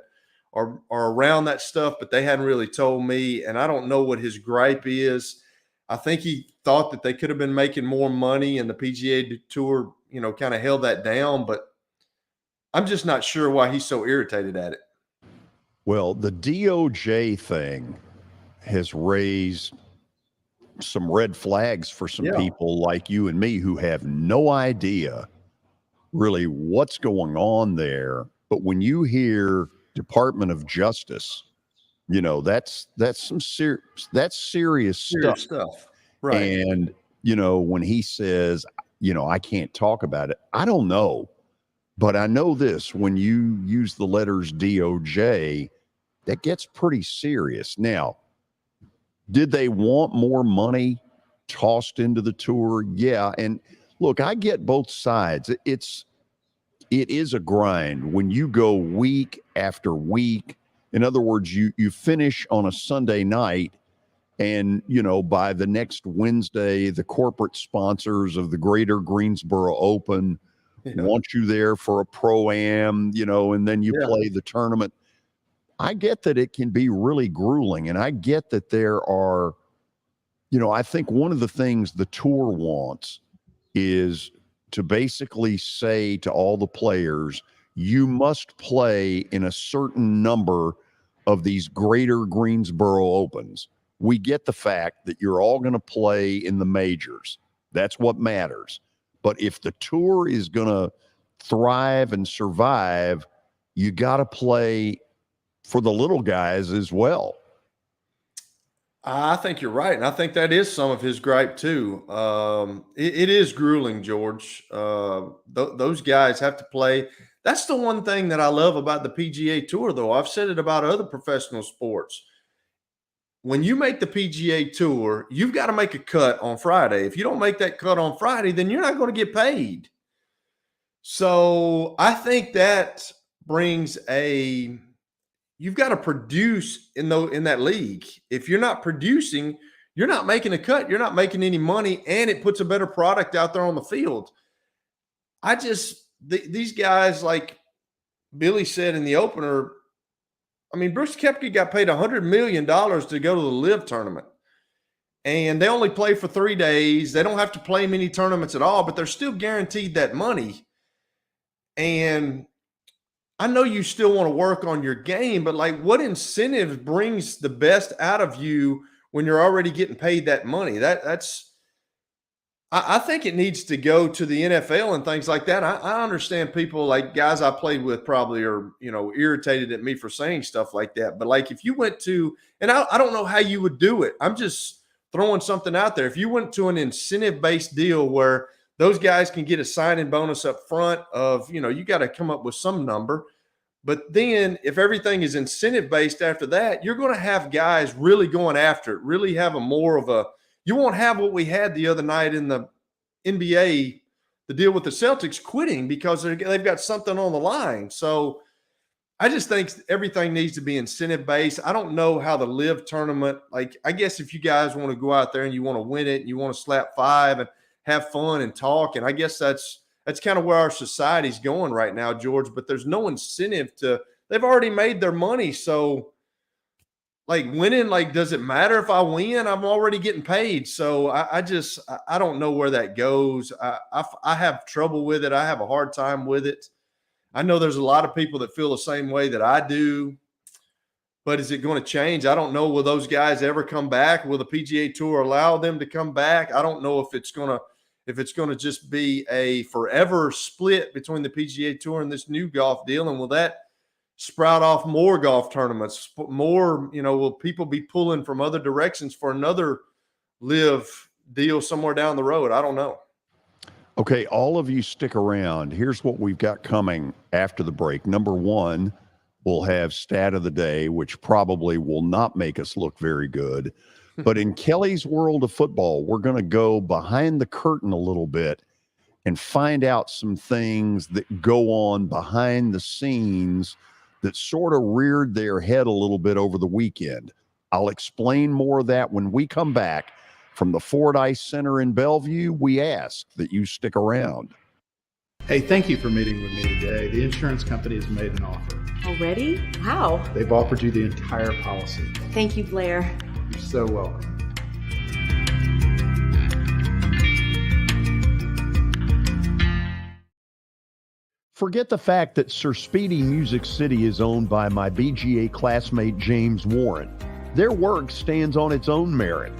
are around that stuff, but they hadn't really told me, and I don't know what his gripe is. I think he thought that they could have been making more money, and the PGA Tour, kind of held that down, but I'm just not sure why he's so irritated at it. Well, the DOJ thing has raised some red flags for some people like you and me who have no idea really what's going on there. But when you hear Department of Justice, that's some serious stuff. Right. And when he says, I can't talk about it, I don't know. But I know this, when you use the letters DOJ, that gets pretty serious. Now, did they want more money tossed into the tour? Yeah. And look, I get both sides. It is a grind when you go week after week. In other words, you finish on a Sunday night, and, by the next Wednesday, the corporate sponsors of the Greater Greensboro Open want you there for a pro-am, and then you play the tournament. I get that it can be really grueling, and I get that there are, I think one of the things the tour wants is to basically say to all the players, you must play in a certain number of these Greater Greensboro Opens. We get the fact that you're all going to play in the majors. That's what matters. But if the tour is going to thrive and survive, you got to play for the little guys as well. I think you're right. And I think that is some of his gripe too. It is grueling, George. Those guys have to play. That's the one thing that I love about the PGA Tour, though. I've said it about other professional sports. when you make the PGA Tour, you've got to make a cut on Friday. If you don't make that cut on Friday, then you're not going to get paid. So I think that brings you've got to produce in that league. If you're not producing, you're not making a cut, you're not making any money, and it puts a better product out there on the field. These guys, like Billy said in the opener, I mean, Brooks Koepka got paid $100 million to go to the LIV tournament. And they only play for 3 days. They don't have to play many tournaments at all, but they're still guaranteed that money. And I know you still want to work on your game, but like, what incentive brings the best out of you when you're already getting paid that money? I think it needs to go to the NFL and things like that. I understand people, like guys I played with, probably are, irritated at me for saying stuff like that. But like, if you went to, and I don't know how you would do it, I'm just throwing something out there. If you went to an incentive-based deal where those guys can get a signing bonus up front of, you got to come up with some number. But then if everything is incentive-based after that, you're going to have guys really going after it, really have you won't have what we had the other night in the NBA, the deal with the Celtics quitting because they've got something on the line. So I just think everything needs to be incentive-based. I don't know how the LIV tournament, like, I guess if you guys want to go out there and you want to win it and you want to slap five and have fun and talk, and I guess that's kind of where our society's going right now, George, but there's no incentive they've already made their money. So like winning, like, does it matter if I win? I'm already getting paid. So I don't know where that goes. I have trouble with it. I have a hard time with it. I know there's a lot of people that feel the same way that I do, but is it going to change? I don't know. Will those guys ever come back? Will the PGA Tour allow them to come back? I don't know if it's going to just be a forever split between the PGA Tour and this new golf deal. And will that sprout off more golf tournaments, more, will people be pulling from other directions for another LIV deal somewhere down the road? I don't know. Okay, all of you stick around. Here's what we've got coming after the break. Number one, we'll have stat of the day, which probably will not make us look very good. But in Kelly's world of football, we're going to go behind the curtain a little bit and find out some things that go on behind the scenes that sort of reared their head a little bit over the weekend. I'll explain more of that when we come back from the Fordyce Center in Bellevue. We ask that you stick around. Hey, thank you for meeting with me today. The insurance company has made an offer. Already? How? They've offered you the entire policy. Thank you, Blair. You're so welcome. Forget the fact that Sir Speedy Music City is owned by my BGA classmate James Warren. Their work stands on its own merit.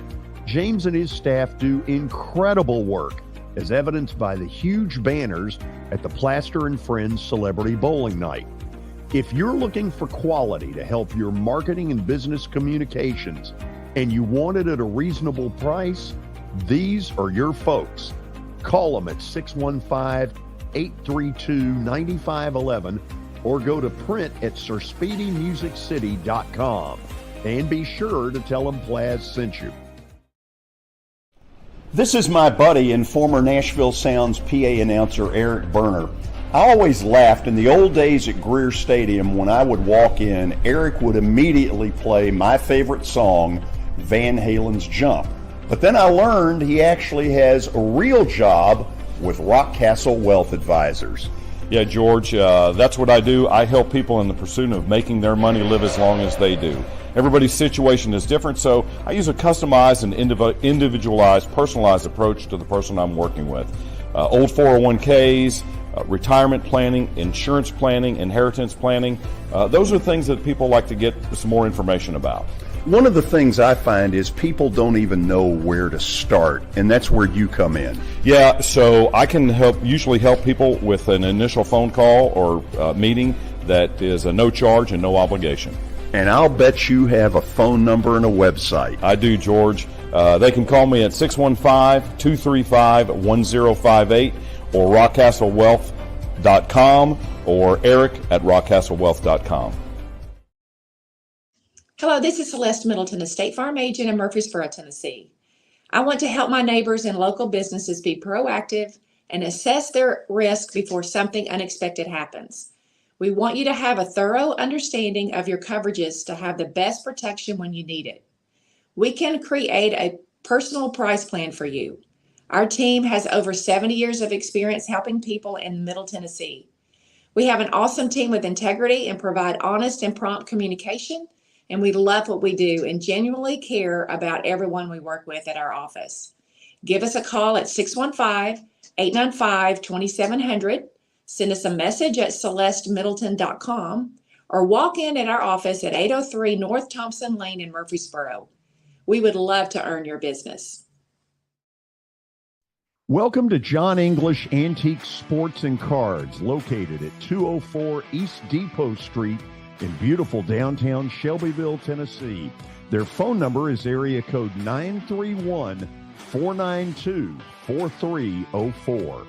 James and his staff do incredible work, as evidenced by the huge banners at the Plaster and Friends Celebrity Bowling Night. If you're looking for quality to help your marketing and business communications, and you want it at a reasonable price, these are your folks. Call them at 615-832-9511 or go to print at sirspeedymusiccity.com. And be sure to tell them Plaz sent you. This is my buddy and former Nashville Sounds PA announcer Eric Berner. I always laughed in the old days at Greer Stadium when I would walk in, Eric would immediately play my favorite song, Van Halen's Jump. But then I learned he actually has a real job with Rockcastle Wealth Advisors. Yeah, George, that's what I do. I help people in the pursuit of making their money live as long as they do. Everybody's situation is different, so I use a customized and individualized, personalized approach to the person I'm working with. Old 401ks, retirement planning, insurance planning, inheritance planning. Those are things that people like to get some more information about. One of the things I find is people don't even know where to start, and that's where you come in. Yeah, so I can usually help people with an initial phone call or meeting that is a no charge and no obligation. And I'll bet you have a phone number and a website. I do, George. They can call me at 615-235-1058 or rockcastlewealth.com or Eric at rockcastlewealth.com. Hello, this is Celeste Middleton, a State Farm agent in Murfreesboro, Tennessee. I want to help my neighbors and local businesses be proactive and assess their risk before something unexpected happens. We want you to have a thorough understanding of your coverages to have the best protection when you need it. We can create a personal price plan for you. Our team has over 70 years of experience helping people in Middle Tennessee. We have an awesome team with integrity and provide honest and prompt communication, and we love what we do and genuinely care about everyone we work with at our office. Give us a call at 615-895-2700, send us a message at celestemiddleton.com, or walk in at our office at 803 North Thompson Lane in Murfreesboro. We would love to earn your business. Welcome to John English Antique Sports and Cards, located at 204 East Depot Street in beautiful downtown Shelbyville, Tennessee. Their phone number is area code 931-492-4304.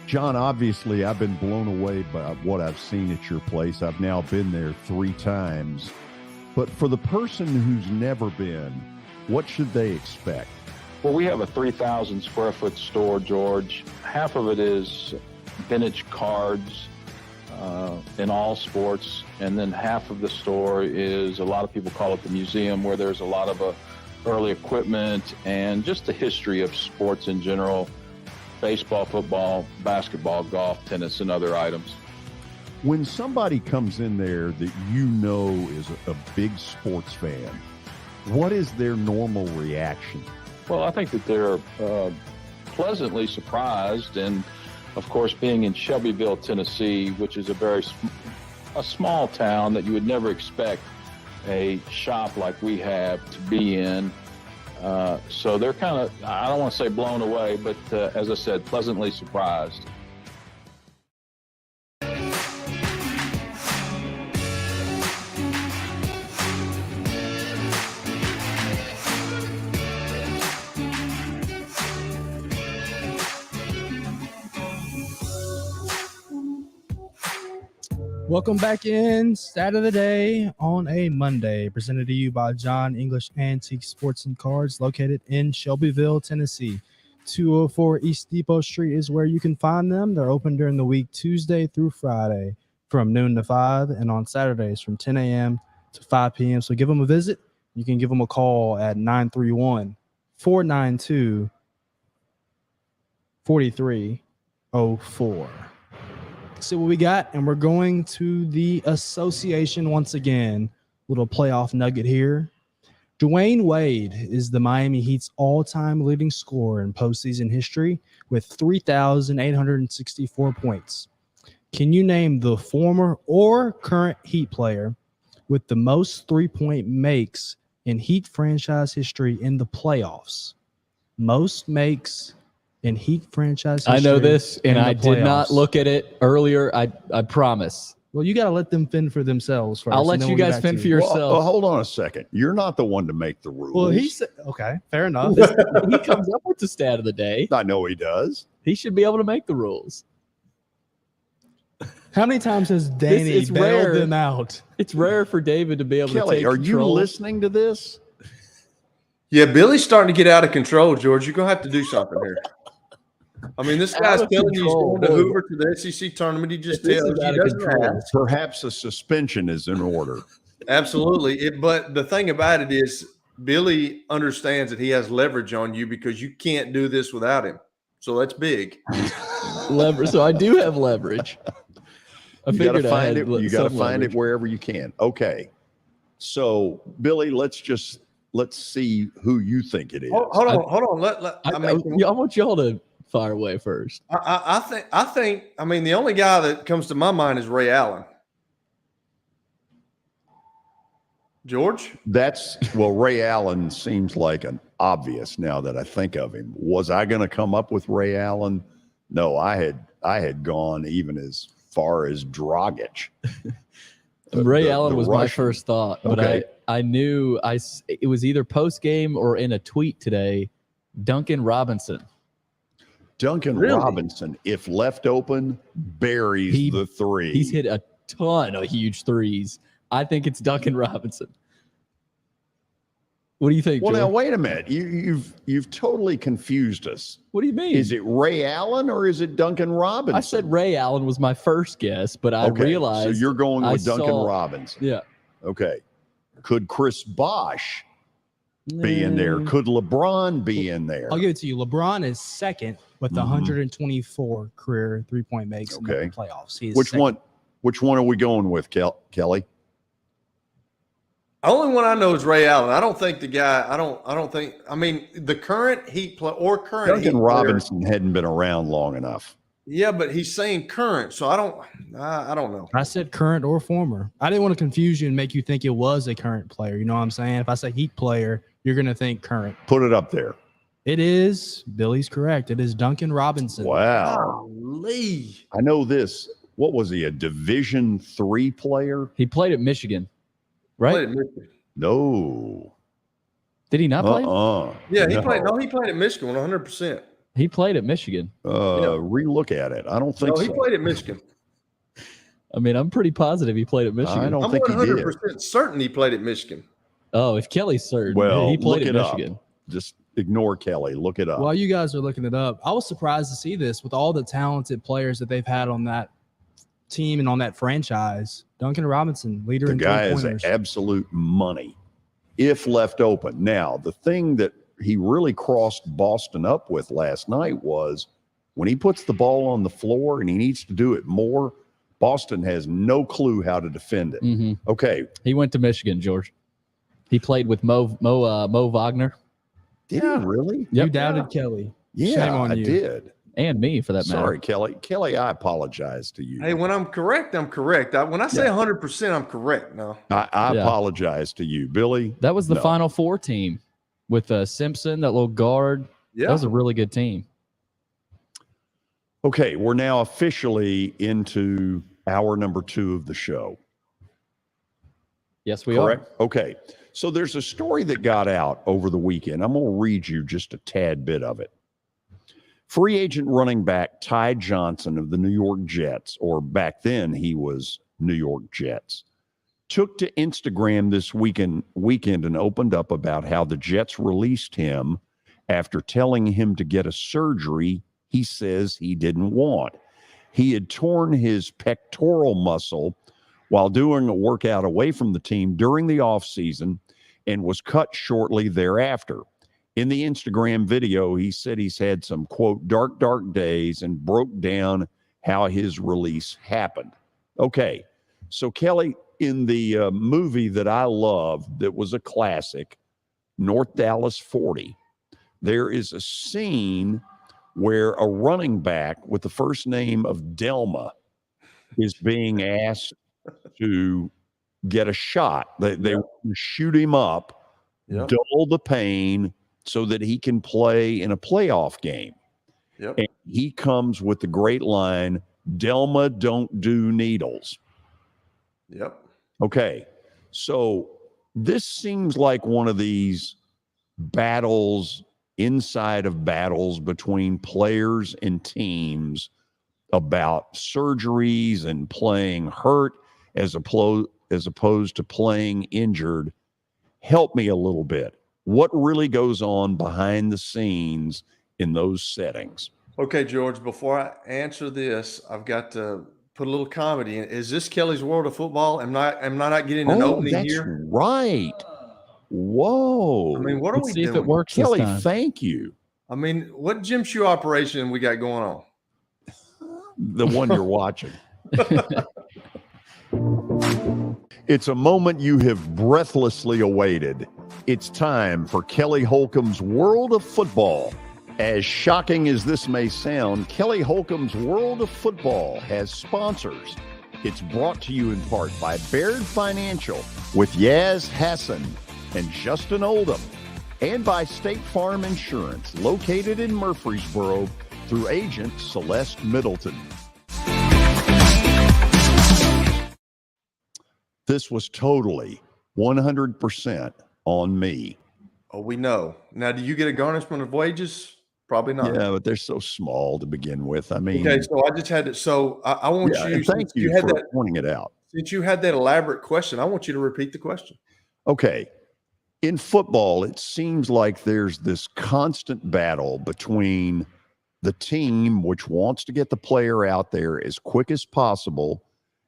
John, obviously, I've been blown away by what I've seen at your place. I've now been there 3 times. But for the person who's never been, what should they expect? Well, we have a 3,000 square foot store, George. Half of it is vintage cards in all sports, and then half of the store is, a lot of people call it the museum, where there's a lot of early equipment and just the history of sports in general: baseball, football, basketball, golf, tennis, and other items. When somebody comes in there that you know is a big sports fan, what is their normal reaction? Well, I think that they're pleasantly surprised, and of course, being in Shelbyville, Tennessee, which is a small town that you would never expect a shop like we have to be in. So they're kind of, I don't want to say blown away, but as I said, pleasantly surprised. Welcome back in. Stat of the day on a Monday, presented to you by John English Antique Sports and Cards, located in Shelbyville, Tennessee. 204 East Depot Street is where you can find them. They're open during the week, Tuesday through Friday, from noon to 5, and on Saturdays from 10 a.m. to 5 p.m. So give them a visit. You can give them a call at 931-492-4304. See what we got, and we're going to the association once again. Little playoff nugget here. Dwayne Wade is the Miami Heat's all-time leading scorer in postseason history with 3,864 points. Can you name the former or current Heat player with the most three-point makes in Heat franchise history in the playoffs? Most makes in Heat franchise history. I know this, and I did not look at it earlier. I promise. Well, you got to let them fend for themselves first. I'll let you guys fend for yourselves. Well, hold on a second. You're not the one to make the rules. Well, he said, okay, fair enough. He comes up with the stat of the day. I know he does. He should be able to make the rules. How many times has Danny bailed them out? It's rare for David to be able Kelly, to take are control. you listening to this? Yeah, Billy's starting to get out of control, George. You're going to have to do something here. I mean, this guy's telling you he's going to Hoover to the SEC tournament. He just tells you he doesn't have. Perhaps a suspension is in order. Absolutely. But the thing about it is, Billy understands that he has leverage on you because you can't do this without him. So that's big. Leverage. So I do have leverage. You got to find it. You got to find it wherever you can. Okay. So, Billy, let's see who you think it is. Hold on. I want y'all to fire away first. I think. I mean, the only guy that comes to my mind is Ray Allen. George? Ray Allen seems like an obvious now that I think of him. Was I going to come up with Ray Allen? No, I had gone even as far as Dragic. Ray Allen was my first thought, but okay. I knew it was either post game or in a tweet today. Duncan Robinson. Robinson, if left open, buries the three. He's hit a ton of huge threes. I think it's Duncan Robinson. What do you think? Well, George? now wait a minute. You've totally confused us. What do you mean? Is it Ray Allen or is it Duncan Robinson? I said Ray Allen was my first guess, but I realized. So you're going with Duncan Robinson. Yeah. Okay. Could Chris Bosh be in there? Could LeBron be in there? I'll give it to you. LeBron is second with 124 career 3-point makes in the playoffs. He's Which second. one are we going with, Kelly? Only one I know is Ray Allen. I don't think the guy. I don't think. I mean, the current Heat player or current Duncan Heat Robinson hadn't been around long enough. Yeah, but he's saying current, so I don't know. I said current or former. I didn't want to confuse you and make you think it was a current player. You know what I'm saying? If I say Heat player, you're going to think current. Put it up there. It is. Billy's correct. It is Duncan Robinson. Wow. Lee. I know this. What was he, a Division III player? He played at Michigan, right? No. Did he not play? Yeah, he played. No, he played at Michigan 100%. He played at Michigan. Relook at it. I don't think No, he so. played at Michigan. I mean, I'm pretty positive he played at Michigan. I don't I'm think he did. 100% certain he played at Michigan. Oh, if Kelly's certain, Well, he played look at it Michigan. up. Just ignore Kelly. Look it up. While you guys are looking it up, I was surprised to see this with all the talented players that they've had on that team and on that franchise. Duncan Robinson, leader The in guy is three-pointers. absolute money if left open. Now, the thing that he really crossed Boston up with last night was when he puts the ball on the floor and he needs to do it more, Boston has no clue how to defend it. Mm-hmm. Okay. He went to Michigan, George. He played with Mo Wagner. Did he really? You doubted Kelly. Yeah, Shame on I you. did. And me, for that matter. Sorry, Kelly. Kelly, I apologize to you. Hey, when I'm correct, I'm correct. When I say 100%, I'm correct. No, I apologize to you, Billy. That was the No. Final Four team with Simpson, that little guard. Yeah. That was a really good team. Okay, we're now officially into hour number 2 of the show. Yes, we Correct? Okay. So there's a story that got out over the weekend. I'm going to read you just a tad bit of it. Free agent running back Ty Johnson of the New York Jets, or back then he was New York Jets, took to Instagram this weekend and opened up about how the Jets released him after telling him to get a surgery he says he didn't want. He had torn his pectoral muscle while doing a workout away from the team during the offseason and was cut shortly thereafter. In the Instagram video, he said he's had some, quote, dark days and broke down how his release happened. Okay, so Kelly, in the movie that I love that was a classic, North Dallas 40, there is a scene where a running back with the first name of Delma is being asked to get a shot. They shoot him up, dull the pain so that he can play in a playoff game. Yep. And he comes with the great line, Delma don't do needles. Yep. Okay, so this seems like one of these battles inside of battles between players and teams about surgeries and playing hurt as opposed to playing injured. Help me a little bit. What really goes on behind the scenes in those settings? Okay, George, before I answer this, I've got to put a little comedy in. Is this Kelly's World of Football? Am I not getting an opening that's here? Right. Whoa. I mean, what are Let's we see doing? if it works this Kelly, time. thank you. I mean, what gym shoe operation we got going on? The one you're watching. It's a moment you have breathlessly awaited. It's time for Kelly Holcomb's World of Football. As shocking as this may sound, Kelly Holcomb's World of Football has sponsors. It's brought to you in part by Baird Financial with Yaz Hassan and Justin Oldham, and by State Farm Insurance, located in Murfreesboro through agent Celeste Middleton. This was totally 100% on me. Oh, we know. Now, do you get a garnishment of wages? Probably not. Yeah, but they're so small to begin with. I mean, Okay, so I just had to. So I want yeah, you. and thank since you had for that, pointing it out. since you had that elaborate question, I want you to repeat the question. Okay. In football, it seems like there's this constant battle between the team, which wants to get the player out there as quick as possible,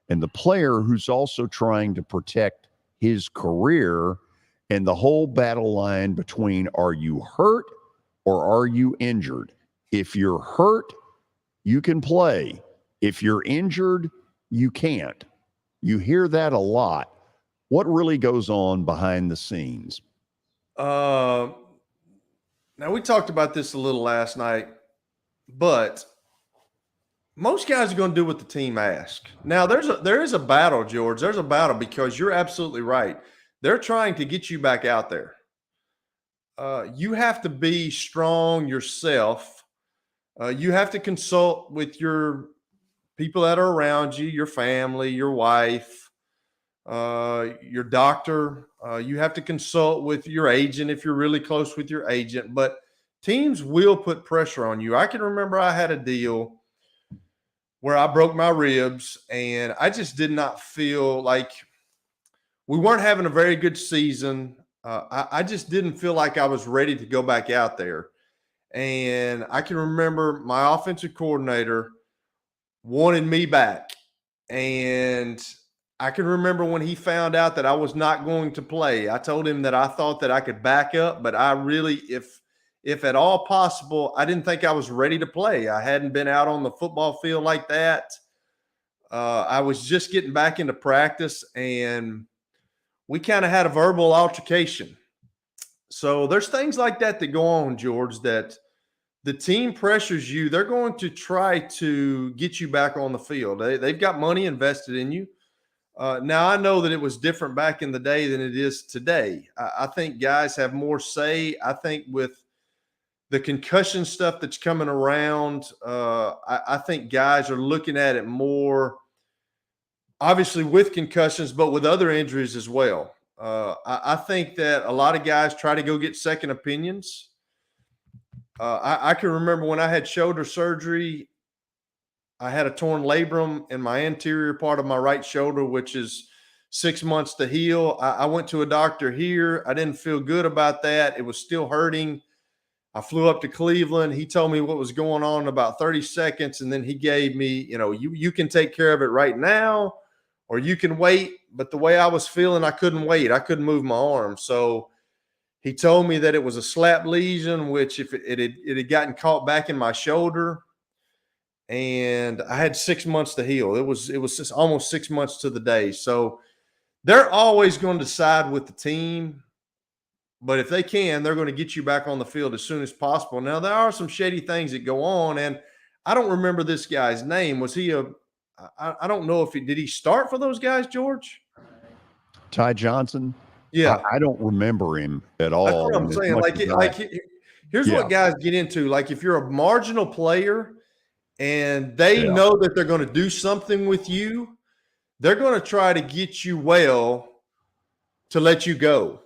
and the player who's also trying to protect his career, and the whole battle line between, are you hurt or are you injured? If you're hurt, you can play. If you're injured, you can't. You hear that a lot. What really goes on behind the scenes? Now, we talked about this a little last night, but most guys are going to do what the team asks. Now, there is a battle, George. There's a battle because you're absolutely right. They're trying to get you back out there. You have to be strong yourself. You have to consult with your people that are around you, your family, your wife, your doctor. You have to consult with your agent if you're really close with your agent. But teams will put pressure on you. I can remember I had a deal where I broke my ribs, and I just did not feel like we weren't having a very good season. I just didn't feel like I was ready to go back out there. And I can remember my offensive coordinator wanted me back. And I can remember when he found out that I was not going to play, I told him that I thought that I could back up, but I really, if at all possible, I didn't think I was ready to play. I hadn't been out on the football field like that. I was just getting back into practice, and we kind of had a verbal altercation. So there's things like that that go on, George, that the team pressures you. They're going to try to get you back on the field. They've got money invested in you. Now, I know that it was different back in the day than it is today. I think guys have more say. I think with the concussion stuff that's coming around, I think guys are looking at it more, obviously with concussions, but with other injuries as well. I think that a lot of guys try to go get second opinions. I can remember when I had shoulder surgery, I had a torn labrum in my anterior part of my right shoulder, which is 6 months to heal. I went to a doctor here. I didn't feel good about that. It was still hurting. I flew up to Cleveland. He told me what was going on in about 30 seconds. And then he gave me, you can take care of it right now, or you can wait. But the way I was feeling, I couldn't wait. I couldn't move my arm. So he told me that it was a slap lesion, which if it had gotten caught back in my shoulder, and I had 6 months to heal. It was just almost 6 months to the day. So they're always going to side with the team. But if they can, they're going to get you back on the field as soon as possible. Now, there are some shady things that go on, and I don't remember this guy's name. Was he I don't know if did he start for those guys, George? Ty Johnson? Yeah. I don't remember him at all. That's what I'm saying. Here's what guys get into. Like, if you're a marginal player and they know that they're going to do something with you, they're going to try to get you well to let you go.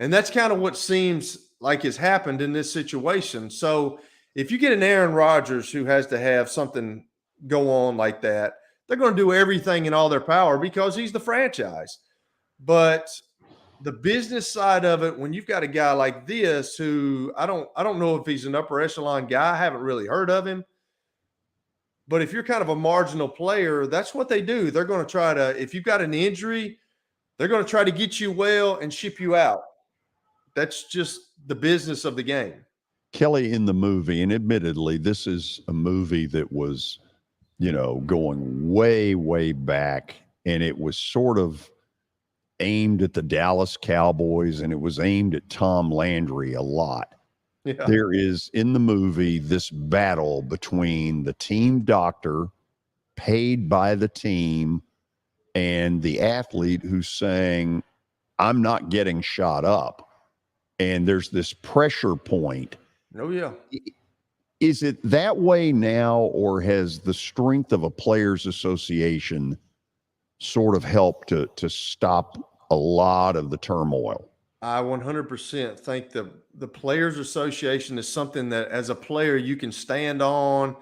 And that's kind of what seems like has happened in this situation. So if you get an Aaron Rodgers who has to have something go on like that, they're going to do everything in all their power because he's the franchise. But the business side of it, when you've got a guy like this who I don't know if he's an upper echelon guy. I haven't really heard of him. But if you're kind of a marginal player, that's what they do. They're going to try to, if you've got an injury, they're going to try to get you well and ship you out. That's just the business of the game. Kelly, in the movie, and admittedly, this is a movie that was, going way, way back, and it was sort of aimed at the Dallas Cowboys, and it was aimed at Tom Landry a lot. Yeah. There is, in the movie, this battle between the team doctor paid by the team and the athlete who's saying, I'm not getting shot up. And there's this pressure point. Oh, yeah. Is it that way now, or has the strength of a players' association sort of helped to stop a lot of the turmoil? I 100% think the Players Association is something that as a player you can stand on,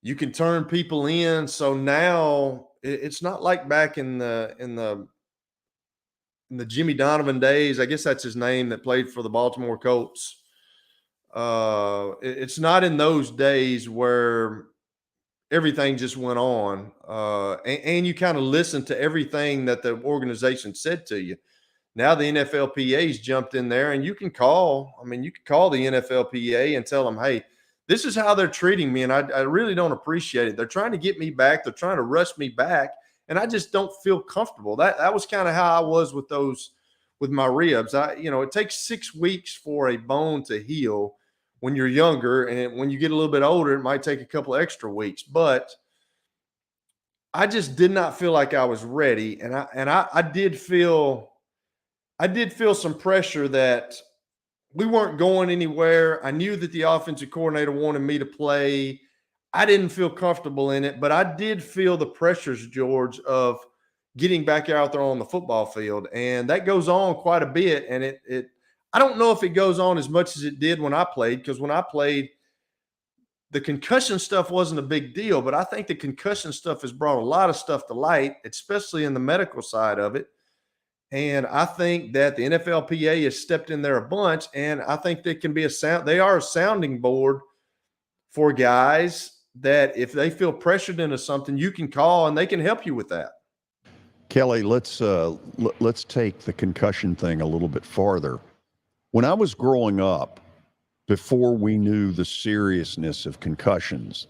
you can turn people in. So now it's not like back in the the Jimmy Donovan days, I guess that's his name, that played for the Baltimore Colts. It's not in those days where everything just went on, and you kind of listen to everything that the organization said to you. Now the NFLPA's jumped in there, and you can call the NFLPA and tell them, hey, this is how they're treating me, and I really don't appreciate it. They're trying to get me back. They're trying to rush me back, and I just don't feel comfortable. That was kind of how I was with my ribs. It takes 6 weeks for a bone to heal when you're younger, and when you get a little bit older, it might take a couple of extra weeks. But I just did not feel like I was ready, and I did feel some pressure that we weren't going anywhere. I knew that the offensive coordinator wanted me to play. I didn't feel comfortable in it, but I did feel the pressures, George, of getting back out there on the football field. And that goes on quite a bit. And I don't know if it goes on as much as it did when I played, because when I played, the concussion stuff wasn't a big deal, but I think the concussion stuff has brought a lot of stuff to light, especially in the medical side of it. And I think that the NFLPA has stepped in there a bunch, and I think they can be they are a sounding board for guys that if they feel pressured into something, you can call and they can help you with that. Kelly, let's take the concussion thing a little bit farther. When I was growing up, before we knew the seriousness of concussions,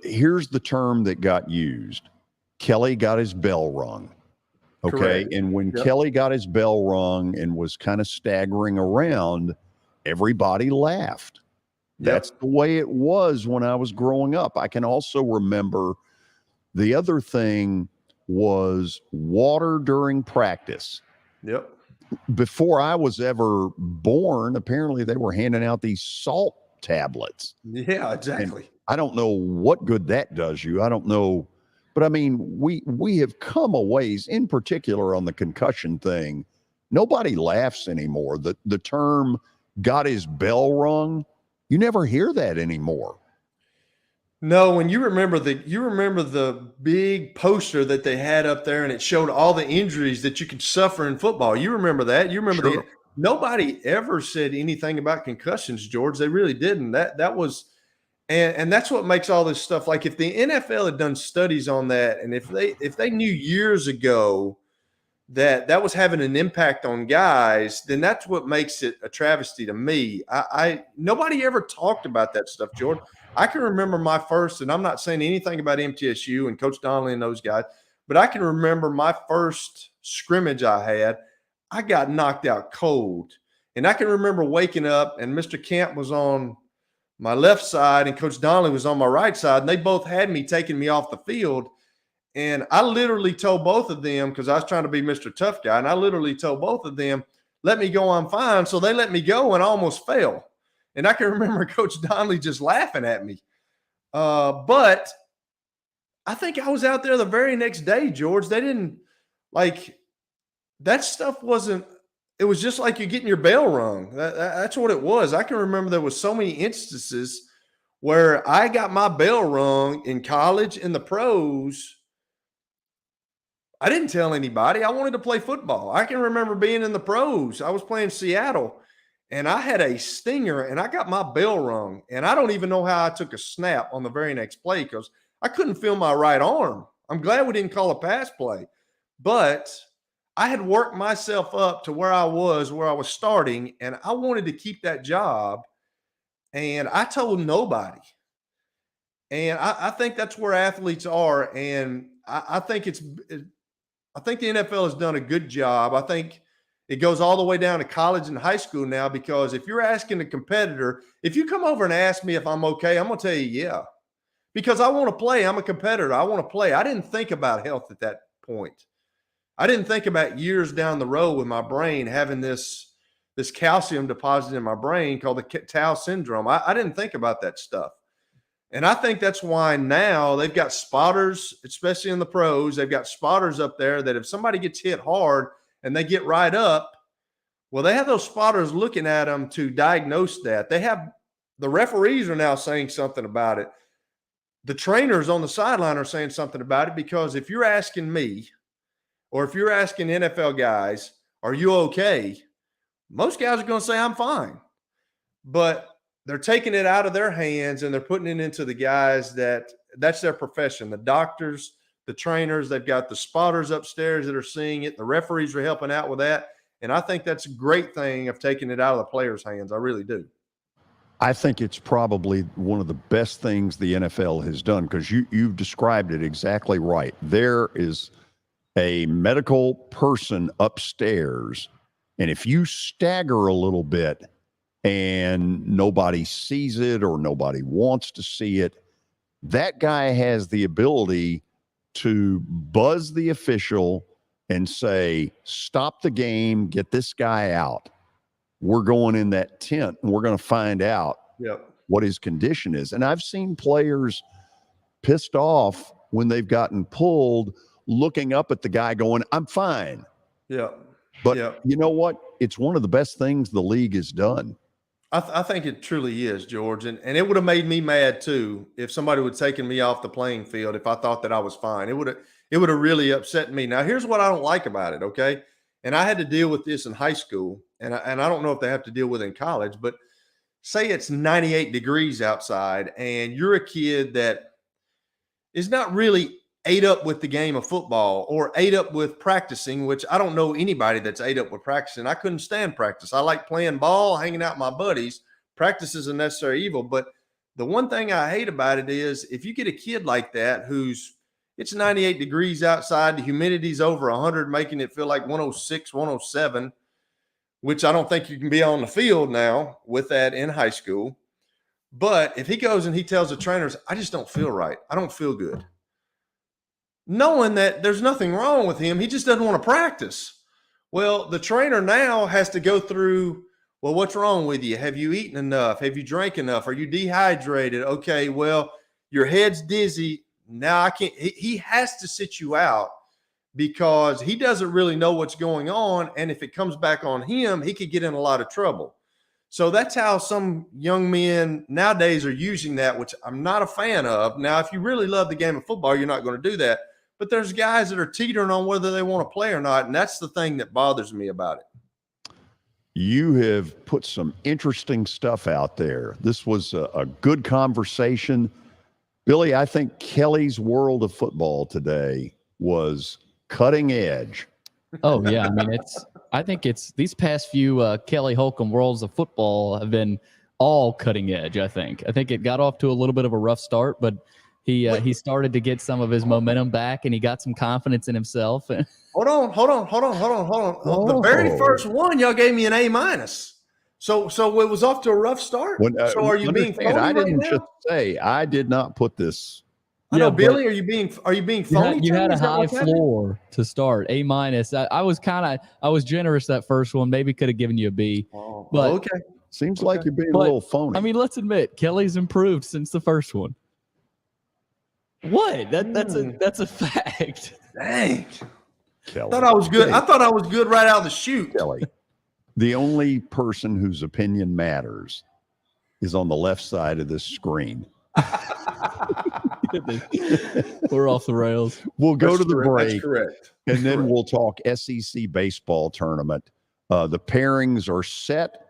here's the term that got used. Kelly got his bell rung. Okay. Correct. And when Kelly got his bell rung and was kind of staggering around, everybody laughed. That's the way it was when I was growing up. I can also remember the other thing was water during practice. Yep. Before I was ever born, apparently they were handing out these salt tablets. Yeah, exactly. And I don't know what good that does you. I don't know. But I mean, we have come a ways, in particular on the concussion thing. Nobody laughs anymore. The term got his bell rung, you never hear that anymore. No, when you remember the big poster that they had up there, and it showed all the injuries that you could suffer in football. You remember that? You remember nobody ever said anything about concussions, George. They really didn't. That was. And that's what makes all this stuff. Like if the NFL had done studies on that, and if they knew years ago that was having an impact on guys, then that's what makes it a travesty to me. Nobody ever talked about that stuff, George. I can remember my first, and I'm not saying anything about MTSU and Coach Donnelly and those guys, but I can remember my first scrimmage I had. I got knocked out cold, and I can remember waking up, and Mr. Camp was on my left side and Coach Donnelly was on my right side, and they both had me taking me off the field. And I literally told both of them, because I was trying to be Mr. Tough Guy, and I literally told both of them, let me go, I'm fine. So they let me go and I almost fell. And I can remember Coach Donnelly just laughing at me. But I think I was out there the very next day, George. They didn't that stuff wasn't. It was just like you're getting your bell rung. That's what it was. I can remember there was so many instances where I got my bell rung in college, in the pros. I didn't tell anybody. I wanted to play football. I can remember being in the pros. I was playing Seattle, and I had a stinger, and I got my bell rung. And I don't even know how I took a snap on the very next play because I couldn't feel my right arm. I'm glad we didn't call a pass play. But I had worked myself up to where I was starting, and I wanted to keep that job, and I told nobody. And I think that's where athletes are, and I think the NFL has done a good job. I think it goes all the way down to college and high school now, because if you're asking a competitor, if you come over and ask me if I'm okay, I'm going to tell you yeah, because I want to play. I'm a competitor. I want to play. I didn't think about health at that point. I didn't think about years down the road with my brain having this calcium deposit in my brain called the Tau syndrome. I didn't think about that stuff. And I think that's why now they've got spotters, especially in the pros. They've got spotters up there that if somebody gets hit hard and they get right up, well, they have those spotters looking at them to diagnose that. The referees are now saying something about it. The trainers on the sideline are saying something about it, because if you're asking me, or if you're asking NFL guys, are you okay? Most guys are going to say, I'm fine. But they're taking it out of their hands and they're putting it into the guys that's their profession. The doctors, the trainers, they've got the spotters upstairs that are seeing it. The referees are helping out with that. And I think that's a great thing of taking it out of the players' hands. I really do. I think it's probably one of the best things the NFL has done, because you've described it exactly right. There is a medical person upstairs, and if you stagger a little bit and nobody sees it or nobody wants to see it, that guy has the ability to buzz the official and say, stop the game, get this guy out. We're going in that tent and we're going to find out what his condition is. And I've seen players pissed off when they've gotten pulled, looking up at the guy going, I'm fine. But you know what? It's one of the best things the league has done. I think it truly is, George. And it would have made me mad too if somebody would have taken me off the playing field if I thought that I was fine. It would have really upset me. Now, here's what I don't like about it, okay? And I had to deal with this in high school, and I don't know if they have to deal with it in college, but say it's 98 degrees outside and you're a kid that is not really ate up with the game of football or ate up with practicing, which I don't know anybody that's ate up with practicing. I couldn't stand practice. I like playing ball, hanging out with my buddies. Practice is a necessary evil. But the one thing I hate about it is if you get a kid like that it's 98 degrees outside, the humidity's over 100, making it feel like 106, 107, which I don't think you can be on the field now with that in high school. But if he goes and he tells the trainers, I just don't feel right, I don't feel good, knowing that there's nothing wrong with him, he just doesn't want to practice. Well, the trainer now has to go through, well, what's wrong with you? Have you eaten enough? Have you drank enough? Are you dehydrated? Okay, well, your head's dizzy. Now I can't. He has to sit you out because he doesn't really know what's going on. And if it comes back on him, he could get in a lot of trouble. So that's how some young men nowadays are using that, which I'm not a fan of. Now, if you really love the game of football, you're not going to do that. But there's guys that are teetering on whether they want to play or not, and that's the thing that bothers me about it. You have put some interesting stuff out there. This was a good conversation. Billy, I think Kelly's World of Football today was cutting edge. Oh, yeah. I think it's these past few Kelly Holcomb Worlds of Football have been all cutting edge, I think. I think it got off to a little bit of a rough start, but he started to get some of his momentum back, and he got some confidence in himself. Hold on. Oh. The very first one, y'all gave me an A-. So it was off to a rough start. So are you being phony? I didn't right just say I did not put this. I know, Billy. Are you being phony? You had a high floor to start, A-. I was generous that first one. Maybe could have given you a B. But okay. Seems like you're being a little phony. I mean, let's admit Kelly's improved since the first one. What? That's a fact. Dang. Kelly. I thought I was good. I thought I was good right out of the chute. Kelly, the only person whose opinion matters is on the left side of this screen. We're off the rails. We'll go to the break. That's correct. And then we'll talk SEC baseball tournament. The pairings are set.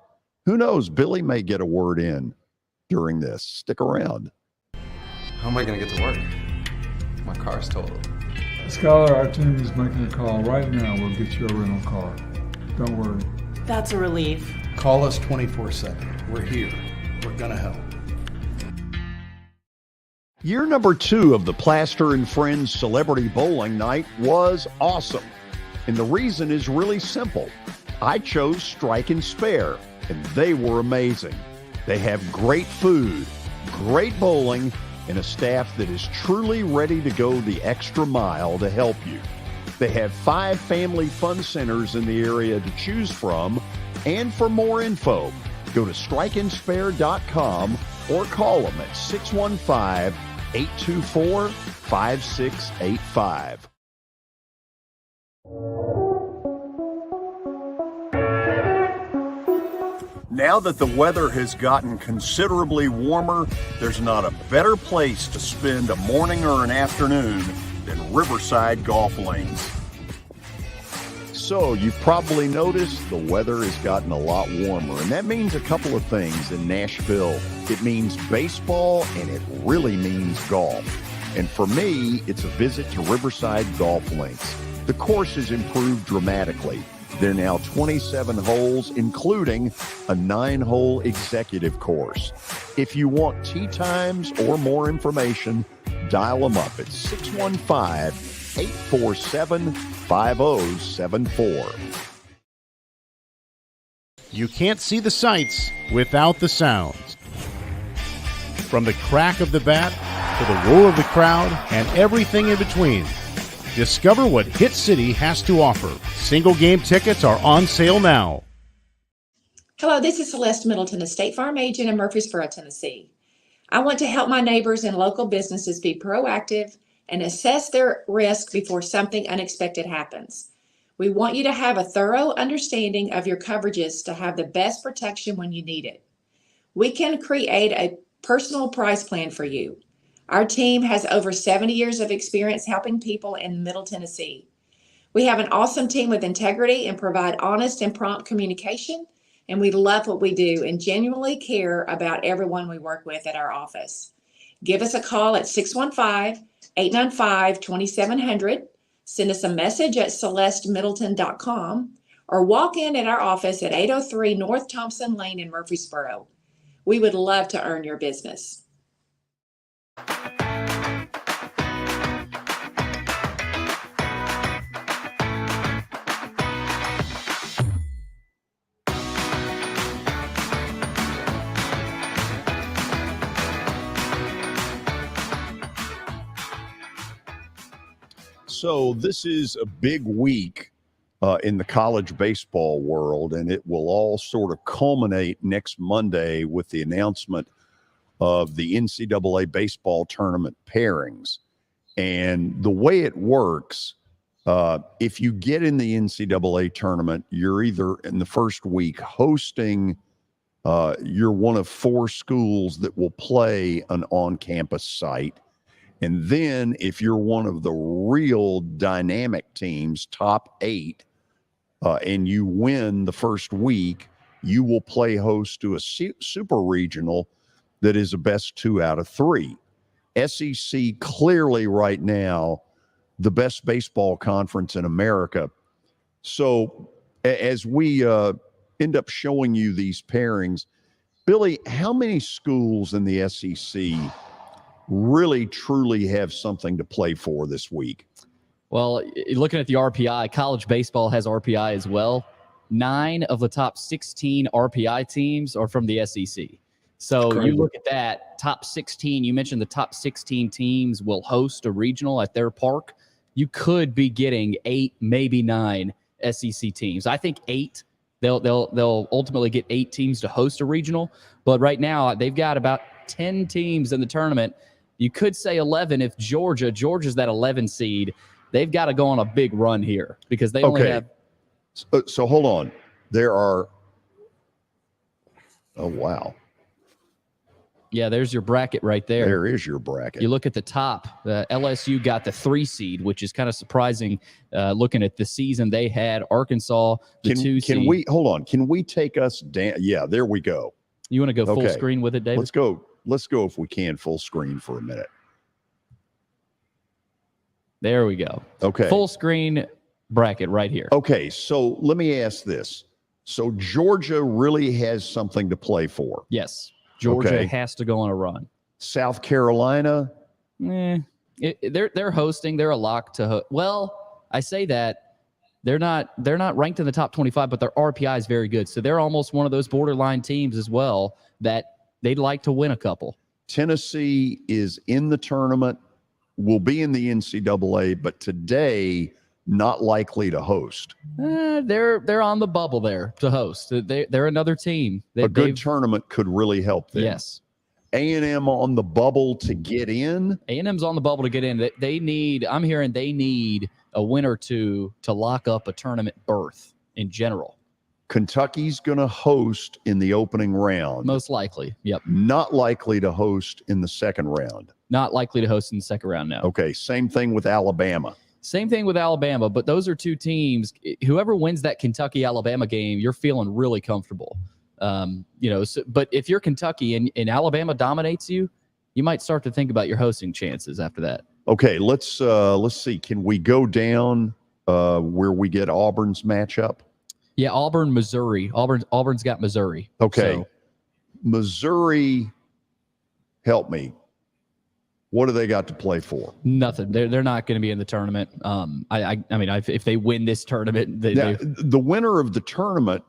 Who knows? Billy may get a word in during this. Stick around. How am I going to get to work? My car's totaled. Scholar, our team is making a call right now. We'll get you a rental car. Don't worry. That's a relief. Call us 24/7. We're here. We're going to help. Year number 2 of the Plaster and Friends Celebrity Bowling Night was awesome. And the reason is really simple. I chose Strike and Spare, and they were amazing. They have great food, great bowling, and a staff that is truly ready to go the extra mile to help you. They have 5 family fun centers in the area to choose from. And for more info, go to strikeandspare.com or call them at 615-824-5685. Now that the weather has gotten considerably warmer, there's not a better place to spend a morning or an afternoon than Riverside Golf Lanes. So you've probably noticed the weather has gotten a lot warmer, and that means a couple of things in Nashville. It means baseball, and it really means golf. And for me, it's a visit to Riverside Golf Links. The course has improved dramatically. There are now 27 holes, including a 9-hole executive course. If you want tee times or more information, dial them up at 615-847-5074. You can't see the sights without the sounds. From the crack of the bat to the roar of the crowd and everything in between. Discover what Hit City has to offer. Single game tickets are on sale now. Hello, this is Celeste Middleton, a State Farm agent in Murfreesboro, Tennessee. I want to help my neighbors and local businesses be proactive and assess their risk before something unexpected happens. We want you to have a thorough understanding of your coverages to have the best protection when you need it. We can create a personal price plan for you. Our team has over 70 years of experience helping people in Middle Tennessee. We have an awesome team with integrity and provide honest and prompt communication, and we love what we do and genuinely care about everyone we work with at our office. Give us a call at 615-895-2700, send us a message at celestemiddleton.com, or walk in at our office at 803 North Thompson Lane in Murfreesboro. We would love to earn your business. So this is a big week in the college baseball world, and it will all sort of culminate next Monday with the announcement of the NCAA baseball tournament pairings. And the way it works, if you get in the NCAA tournament, you're either in the first week hosting, you're one of 4 schools that will play an on-campus site. And then if you're one of the real dynamic teams, top 8, and you win the first week, you will play host to a super regional that is a best 2 out of 3. SEC clearly right now the best baseball conference in America. So as we end up showing you these pairings, Billy, how many schools in the SEC really truly have something to play for this week? Well, looking at the RPI, college baseball has RPI as well. 9 of the top 16 RPI teams are from the SEC. So you look at that, top 16, you mentioned the top 16 teams will host a regional at their park. You could be getting 8, maybe 9 SEC teams. I think 8. They'll ultimately get 8 teams to host a regional. But right now, they've got about 10 teams in the tournament. You could say 11 if Georgia's that 11 seed. They've got to go on a big run here because they only have. So hold on. There are. Oh, wow. Yeah, there's your bracket right there. There is your bracket. You look at the top. LSU got the 3 seed, which is kind of surprising looking at the season they had. Arkansas, the 2 seed. Can we hold on? Can we take us down? Yeah, there we go. You want to go full screen with it, David? Let's go if we can full screen for a minute. There we go. Okay. Full screen bracket right here. Okay, so let me ask this. So Georgia really has something to play for. Yes. Georgia has to go on a run. South Carolina? They're hosting. They're a lock to well, I say that. They're not ranked in the top 25, but their RPI is very good. So they're almost one of those borderline teams as well that they'd like to win a couple. Tennessee is in the tournament, will be in the NCAA, but today not likely to host. They're on the bubble there to host. They're another team. A good tournament could really help them. Yes. A&M on the bubble to get in. A&M's on the bubble to get in. They need. I'm hearing they need a win or 2 to lock up a tournament berth in general. Kentucky's going to host in the opening round. Most likely. Yep. Not likely to host in the second round. Not likely to host in the second round, no. Okay, same thing with Alabama. Same thing with Alabama, but those are two teams. Whoever wins that Kentucky-Alabama game, you're feeling really comfortable. But if you're Kentucky and Alabama dominates you, you might start to think about your hosting chances after that. Okay, let's see. Can we go down where we get Auburn's matchup? Yeah, Auburn, Missouri. Auburn's got Missouri. Okay, So, Missouri, help me. What do they got to play for? nothing. They're not going to be in the tournament. If they win this tournament, The winner of the tournament,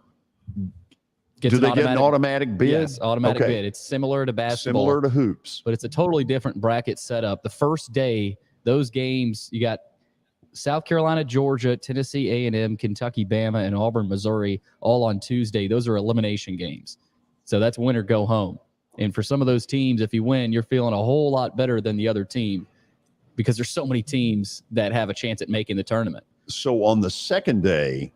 gets do they get an automatic bid? Yes, automatic Okay. bid. It's similar to basketball. Similar to hoops. But it's a totally different bracket setup. The first day, those games, you got South Carolina, Georgia, Tennessee A&M, Kentucky, Bama, and Auburn, Missouri, all on Tuesday. Those are elimination games. So that's win or go home. And for some of those teams, if you win, you're feeling a whole lot better than the other team because there's so many teams that have a chance at making the tournament. So on the second day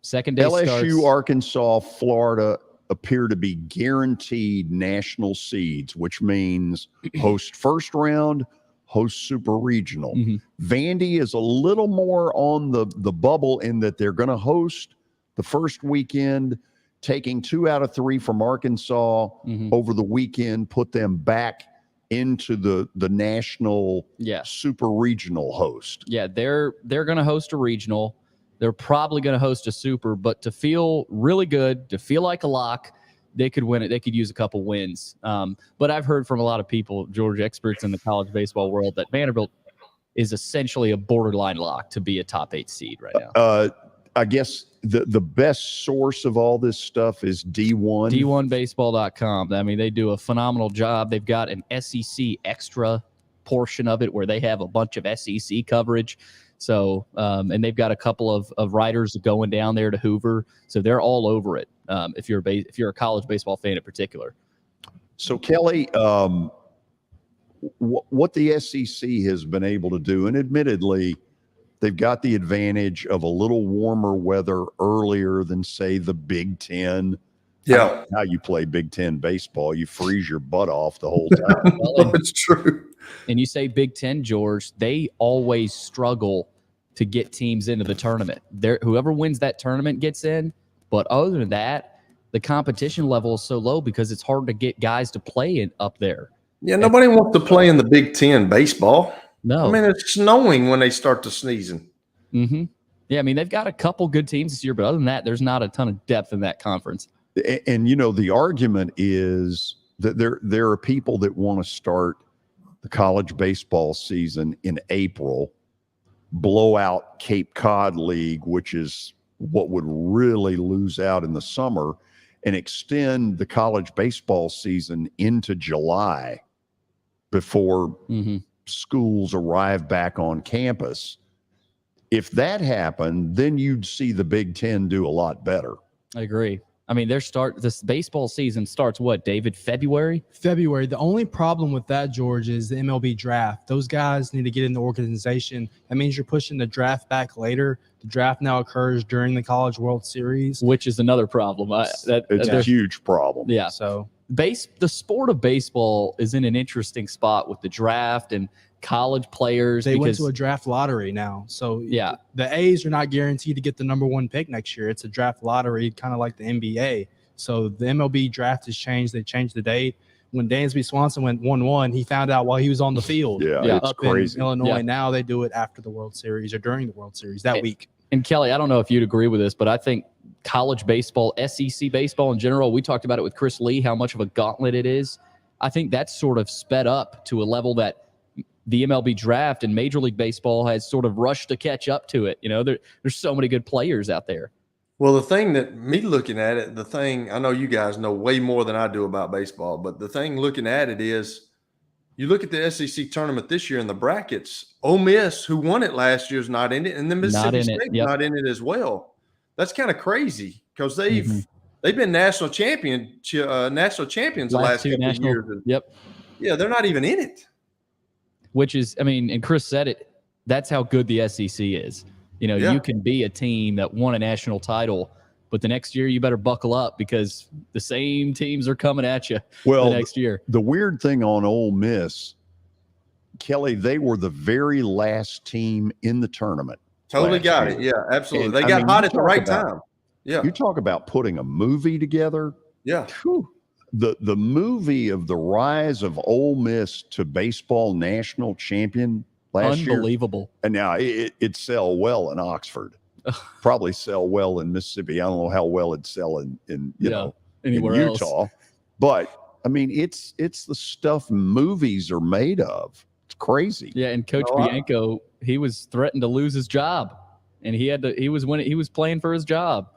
LSU, LSU, Arkansas, Florida appear to be guaranteed national seeds, which means host first round, host super regional. Vandy is a little more on the bubble in that they're going to host the first weekend, taking 2 out of 3 from Arkansas over the weekend, put them back into the national super regional host. Yeah, they're going to host a regional. They're probably going to host a super, but to feel really good, to feel like a lock, they could win it. They could use a couple wins. But I've heard from a lot of people, George, experts in the college baseball world, that Vanderbilt is essentially a borderline lock to be a top 8 seed right now. I guess the best source of all this stuff is D1. D1baseball.com. I mean, they do a phenomenal job. They've got an SEC extra portion of it where they have a bunch of SEC coverage. So, and they've got a couple of writers going down there to Hoover. So they're all over it. If you're a college baseball fan in particular. So Kelly, what the SEC has been able to do, and admittedly, they've got the advantage of a little warmer weather earlier than, say, the Big Ten. Yeah. How you play Big Ten baseball, you freeze your butt off the whole time. Well, it's true. And you say Big Ten, George, they always struggle to get teams into the tournament. Whoever wins that tournament gets in. But other than that, the competition level is so low because it's hard to get guys to play up there. Yeah, nobody wants to play in the Big Ten baseball. No. I mean, it's snowing when they start to sneezing. Yeah, I mean, they've got a couple good teams this year, but other than that, there's not a ton of depth in that conference. And the argument is that there are people that want to start the college baseball season in April, blow out Cape Cod League, which is what would really lose out in the summer, and extend the college baseball season into July before schools arrive back on campus. If that happened, then you'd see the Big Ten do a lot better. I agree. I mean, this baseball season starts what, David? February? February. The only problem with that, George, is the MLB draft. Those guys need to get in the organization. That means you're pushing the draft back later. The draft now occurs during the College World Series, which is another problem. It's a huge problem. Yeah. So the sport of baseball is in an interesting spot with the draft and college players. They went to a draft lottery now. So yeah, the A's are not guaranteed to get the #1 pick next year. It's a draft lottery, kind of like the NBA. So the MLB draft has changed. They changed the date. When Dansby Swanson went 1-1, he found out while he was on the field. It's up crazy. in Illinois. Yeah. Now they do it after the World Series or during the World Series that week. And Kelly, I don't know if you'd agree with this, but I think college baseball, SEC baseball in general, we talked about it with Chris Lee, how much of a gauntlet it is. I think that's sort of sped up to a level that the MLB draft and Major League Baseball has sort of rushed to catch up to it. There's so many good players out there. Well, the thing that me looking at it, I know you guys know way more than I do about baseball, but the thing looking at it is you look at the SEC tournament this year in the brackets, Ole Miss, who won it last year, is not in it, and then Mississippi State not in it as well. That's kind of crazy because they've been national champions the last couple of years. Yep. Yeah, they're not even in it. Which is, I mean, and Chris said it, that's how good the SEC is. You can be a team that won a national title, but the next year you better buckle up because the same teams are coming at you the next year. The weird thing on Ole Miss, Kelly, they were the very last team in the tournament. Totally got it. Yeah, absolutely. They got hot at the right time. Yeah. You talk about putting a movie together. Yeah. Whew. The movie of the rise of Ole Miss to baseball national champion last year. Unbelievable. And now it sell well in Oxford. Probably sell well in Mississippi. I don't know how well it'd sell in anywhere in Utah. else. But I mean, it's the stuff movies are made of. It's crazy. Yeah, and Coach Bianco, he was threatened to lose his job, and he was playing for his job.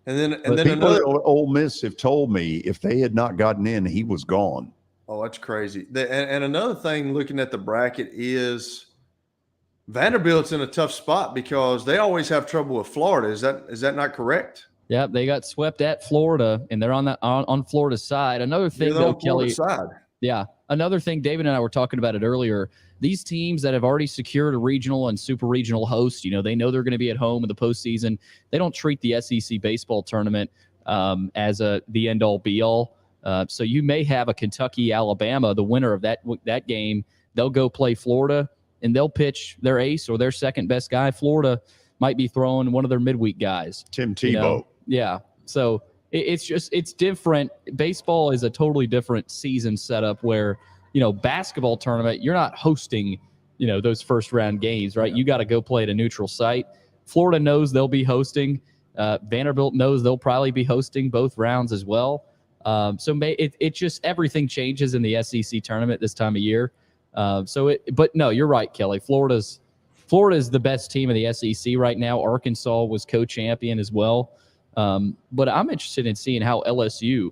And then people another at Ole Miss have told me if they had not gotten in, he was gone. Oh, that's crazy. And another thing, looking at the bracket, is Vanderbilt's in a tough spot because they always have trouble with Florida. Is that not correct? Yeah, they got swept at Florida, and they're on Florida's side. Another thing, though, Kelly. Yeah, another thing. David and I were talking about it earlier. These teams that have already secured a regional and super regional host, they know they're going to be at home in the postseason. They don't treat the SEC baseball tournament as the end all be all. So you may have a Kentucky, Alabama, the winner of that game. They'll go play Florida, and they'll pitch their ace or their second best guy. Florida might be throwing one of their midweek guys, Tim Tebow. Yeah. So it's different. Baseball is a totally different season setup where, basketball tournament, you're not hosting, those first round games, right? You got to go play at a neutral site. Florida knows they'll be hosting. Vanderbilt knows they'll probably be hosting both rounds as well. So it just everything changes in the SEC tournament this time of year. But no, you're right, Kelly. Florida's the best team in the SEC right now. Arkansas was co-champion as well. But I'm interested in seeing how LSU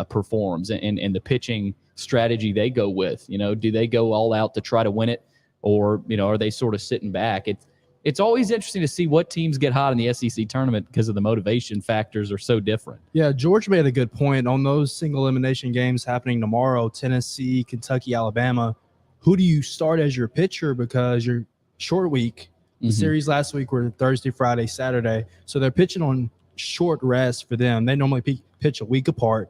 performs and the pitching strategy they go with. Do they go all out to try to win it, or are they sort of sitting back? It's always interesting to see what teams get hot in the SEC tournament because of the motivation factors are so different. Yeah, George made a good point on those single elimination games happening tomorrow. Tennessee, Kentucky, Alabama. Who do you start as your pitcher because you're short week? The series last week were Thursday, Friday, Saturday, so they're pitching on short rest for them. They normally pitch a week apart.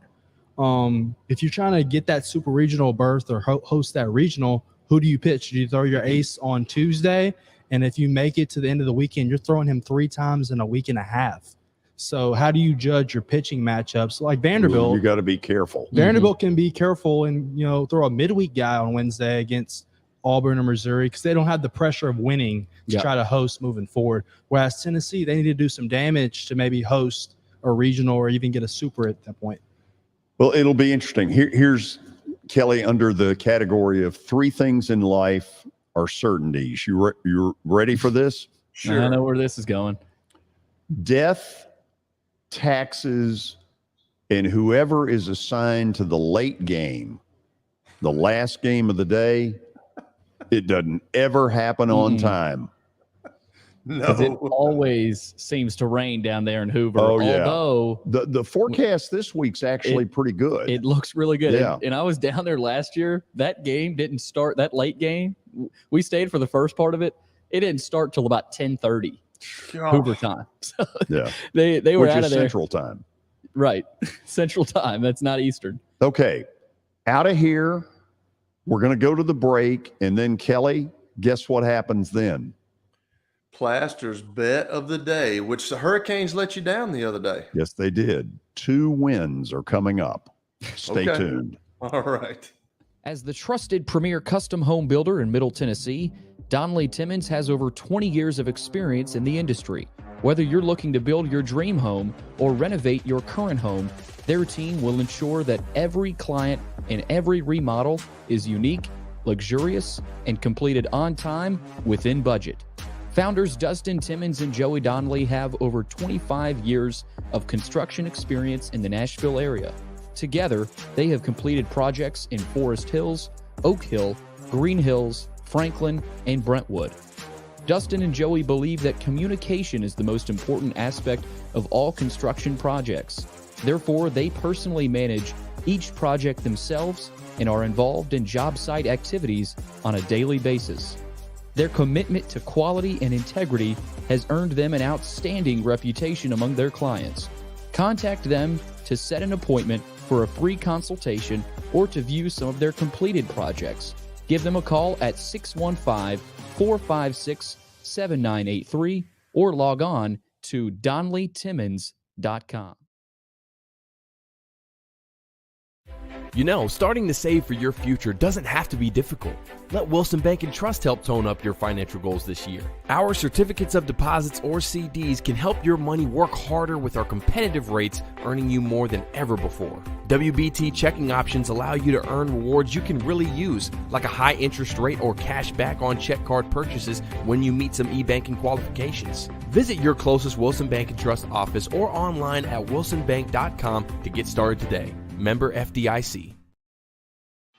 If you're trying to get that super regional berth or host that regional, who do you pitch? Do you throw your ace on Tuesday? And if you make it to the end of the weekend, you're throwing him 3 times in a week and a half. So how do you judge your pitching matchups? Like Vanderbilt, you got to be careful. Vanderbilt can be careful and throw a midweek guy on Wednesday against Auburn or Missouri because they don't have the pressure of winning to try to host moving forward. Whereas Tennessee, they need to do some damage to maybe host a regional or even get a super at that point. Well, it'll be interesting. Here's Kelly under the category of 3 things in life are certainties. You're ready for this? Sure. I know where this is going. Death, taxes, and whoever is assigned to the late game, the last game of the day, it doesn't ever happen on time. Because it always seems to rain down there in Hoover. Oh, yeah. Although the forecast this week's actually pretty good. It looks really good. Yeah. And I was down there last year. That game didn't start, that late game. We stayed for the first part of it. It didn't start till about 10:30 Hoover time. So yeah. They were Which out is of there. Central time. Right. Central time. That's not Eastern. Okay. Out of here, we're going to go to the break. And then, Kelly, guess what happens then? Plaster's bet of the day, which the Hurricanes let you down the other day. Yes, they did. 2 wins are coming up. Stay tuned. All right. As the trusted premier custom home builder in Middle Tennessee, Donnelly Timmons has over 20 years of experience in the industry. Whether you're looking to build your dream home or renovate your current home, their team will ensure that every client and every remodel is unique, luxurious, and completed on time within budget. Founders Dustin Timmons and Joey Donnelly have over 25 years of construction experience in the Nashville area. Together, they have completed projects in Forest Hills, Oak Hill, Green Hills, Franklin, and Brentwood. Dustin and Joey believe that communication is the most important aspect of all construction projects. Therefore, they personally manage each project themselves and are involved in job site activities on a daily basis. Their commitment to quality and integrity has earned them an outstanding reputation among their clients. Contact them to set an appointment for a free consultation or to view some of their completed projects. Give them a call at 615-456-7983 or log on to DonleyTimmons.com. You know, starting to save for your future doesn't have to be difficult. Let Wilson Bank and Trust help tone up your financial goals this year. Our certificates of deposits or CDs can help your money work harder with our competitive rates, earning you more than ever before. WBT checking options allow you to earn rewards you can really use, like a high interest rate or cash back on check card purchases when you meet some e-banking qualifications. Visit your closest Wilson Bank and Trust office or online at wilsonbank.com to get started today. Member FDIC.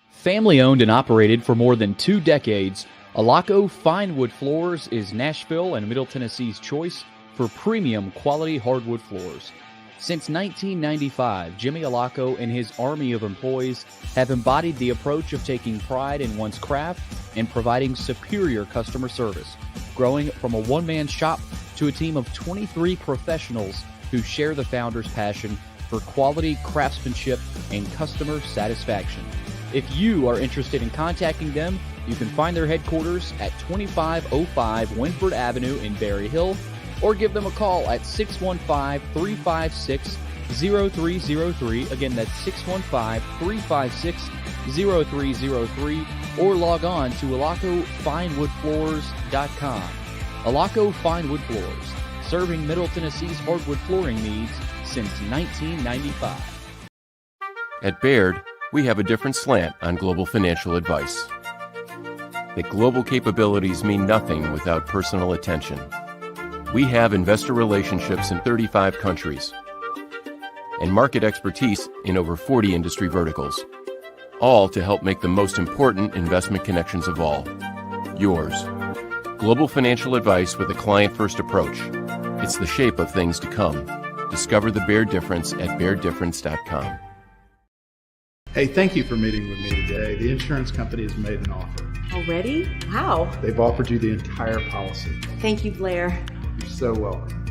Family owned and operated for more than 2 decades, Alaco Fine Wood Floors is Nashville and Middle Tennessee's choice for premium quality hardwood floors. Since 1995, Jimmy Alaco and his army of employees have embodied the approach of taking pride in one's craft and providing superior customer service, growing from a one-man shop to a team of 23 professionals who share the founder's passion for quality craftsmanship and customer satisfaction. If you are interested in contacting them, you can find their headquarters at 2505 Winford Avenue in Berry Hill, or give them a call at 615-356-0303. Again, that's 615-356-0303, or log on to alacofinewoodfloors.com. Alaco Fine Wood Floors, serving Middle Tennessee's hardwood flooring needs since 1995. At Baird, we have a different slant on global financial advice. That global capabilities mean nothing without personal attention. We have investor relationships in 35 countries and market expertise in over 40 industry verticals, all to help make the most important investment connections of all, yours. Global financial advice with a client-first approach. It's the shape of things to come. Discover the Baird difference at BairdDifference.com. Hey, thank you for meeting with me today. The insurance company has made an offer. Already? Wow. They've offered you the entire policy. Thank you, Blair. You're so welcome.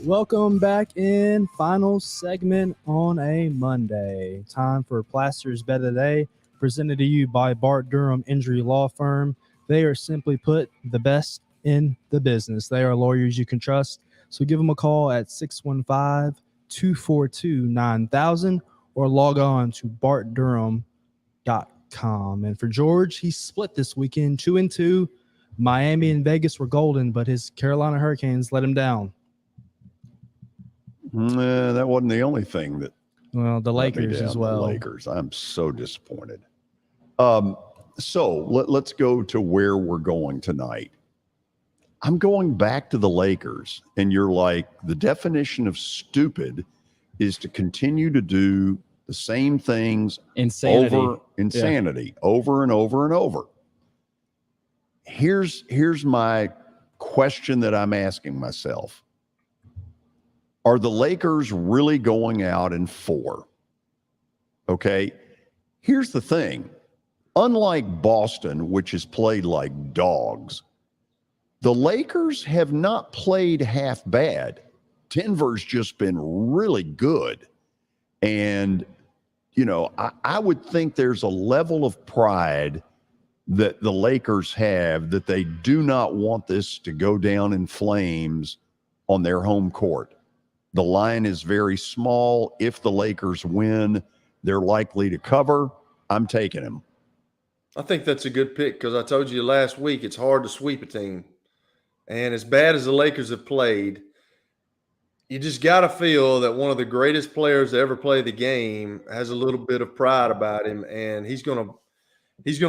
Welcome back in. Final segment on a Monday. Time for Plaster's Bet of the Day, presented to you by Bart Durham Injury Law Firm. They are, simply put, the best in the business. They are lawyers you can trust. So give them a call at 615-242-9000 or log on to bartdurham.com. And for George, he split this weekend 2-2. Miami and Vegas were golden, but his Carolina Hurricanes let him down. That wasn't the only thing that. Well, the Lakers as well. The Lakers. I'm so disappointed. So let's go to where we're going tonight. I'm going back to the Lakers, and you're like, the definition of stupid is to continue to do the same things over and over and over. Here's my question that I'm asking myself. Are the Lakers really going out in 4? Okay. Here's the thing. Unlike Boston, which has played like dogs, the Lakers have not played half bad. Denver's just been really good. And, you know, I would think there's a level of pride that the Lakers have that they do not want this to go down in flames on their home court. The line is very small. If the Lakers win, they're likely to cover. I'm taking them. I think that's a good pick because I told you last week it's hard to sweep a team. And as bad as the Lakers have played, you just got to feel that one of the greatest players to ever play the game has a little bit of pride about him, and he's going to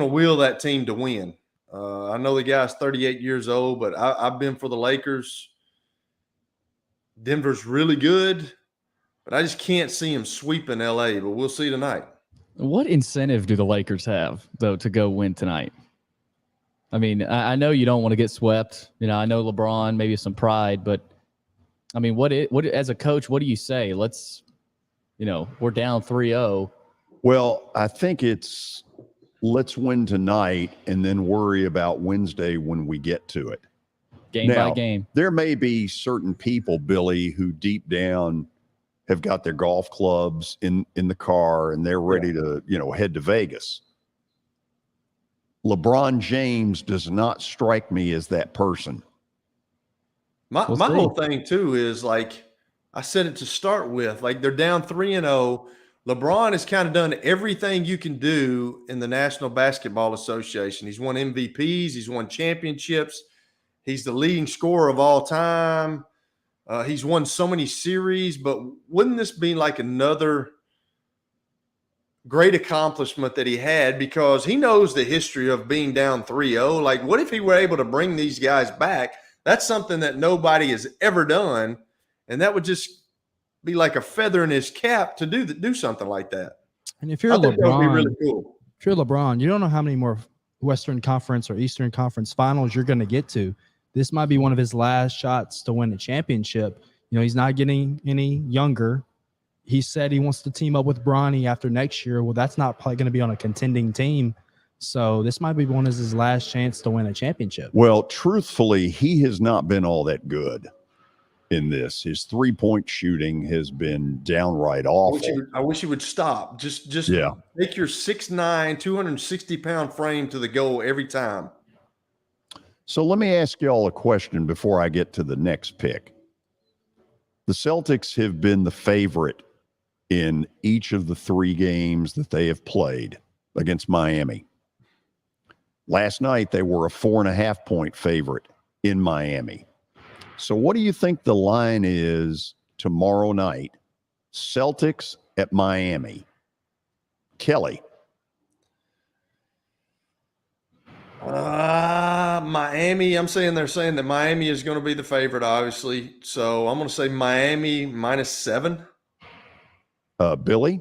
will that team to win. I know the guy's 38 years old, but I've been for the Lakers. Denver's really good, but I just can't see him sweeping L.A., but we'll see tonight. What incentive do the Lakers have, though, to go win tonight? I mean, I know you don't want to get swept. You know, I know LeBron, maybe some pride, but I mean, what as a coach, what do you say? we're down 3-0. Well, I think it's let's win tonight and then worry about Wednesday when we get to it. Game by game. There may be certain people, Billy, who deep down have got their golf clubs in the car and they're ready to, head to Vegas. LeBron James does not strike me as that person. My whole thing too is like I said it to start with, like they're down 3-0. LeBron has kind of done everything you can do in the National Basketball Association. He's won MVPs, he's won championships, he's the leading scorer of all time. He's won so many series, but wouldn't this be like another great accomplishment that he had, because he knows the history of being down 3-0. Like, what if he were able to bring these guys back? That's something that nobody has ever done, and that would just be like a feather in his cap to do something like that. And if you're LeBron, that would be LeBron, really cool. If you're LeBron, you don't know how many more Western Conference or Eastern Conference finals you're going to get to. This might be one of his last shots to win a championship. He's not getting any younger. He said he wants to team up with Bronny after next year. Well, that's not probably going to be on a contending team. So this might be one of his last chance to win a championship. Well, truthfully, he has not been all that good in this. His 3-point shooting has been downright awful. I wish he would stop. Just take your 6'9", 260-pound frame to the goal every time. So let me ask y'all a question before I get to the next pick. The Celtics have been the favorite in each of the 3 games that they have played against Miami. Last night, they were a 4.5-point favorite in Miami. So what do you think the line is tomorrow night? Celtics at Miami. Kelly. Miami, they're saying that Miami is going to be the favorite, obviously. So I'm going to say Miami -7. Billy?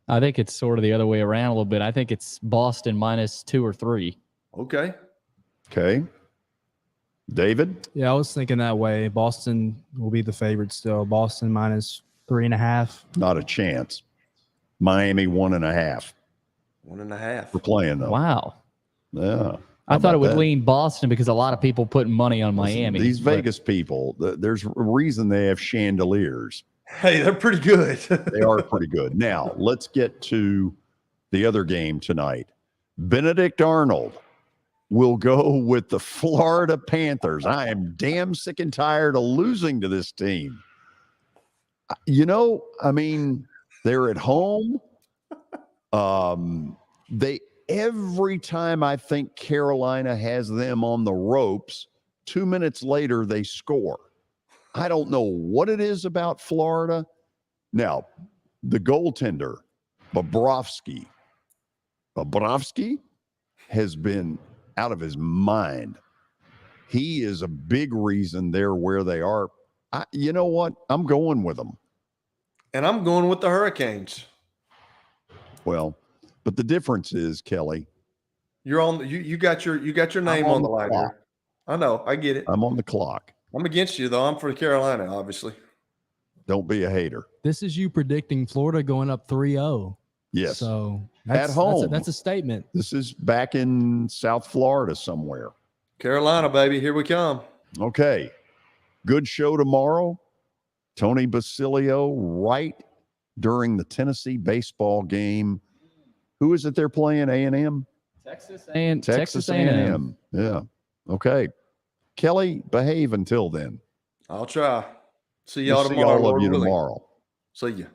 I think it's sort of the other way around a little bit. I think it's Boston -2 or 3. Okay. David? Yeah, I was thinking that way. Boston will be the favorite still. Boston -3.5. Not a chance. Miami 1.5. 1.5. We're playing, though. Wow. Yeah. I thought it would lean Boston because a lot of people putting money on Miami. These Vegas people, there's a reason they have chandeliers. Hey, they're pretty good. They are pretty good. Now, let's get to the other game tonight. Benedict Arnold will go with the Florida Panthers. I am damn sick and tired of losing to this team. They're at home. Every time I think Carolina has them on the ropes, 2 minutes later they score. I don't know what it is about Florida. Now, the goaltender, Bobrovsky, has been out of his mind. He is a big reason they're where they are. You know what? I'm going with them. And I'm going with the Hurricanes. Well, but the difference is, Kelly, you're on. You got your name on the line here. I know. I get it. I'm on the clock. I'm against you, though. I'm for Carolina, obviously. Don't be a hater. This is you predicting Florida going up 3-0. Yes. So at home. That's a statement. This is back in South Florida somewhere. Carolina, baby. Here we come. Okay. Good show tomorrow. Tony Basilio right during the Tennessee baseball game. Who is it they're playing? A&M? Texas A&M. Yeah. Okay. Kelly, behave until then. I'll try. See y'all tomorrow. See all of you tomorrow. See you.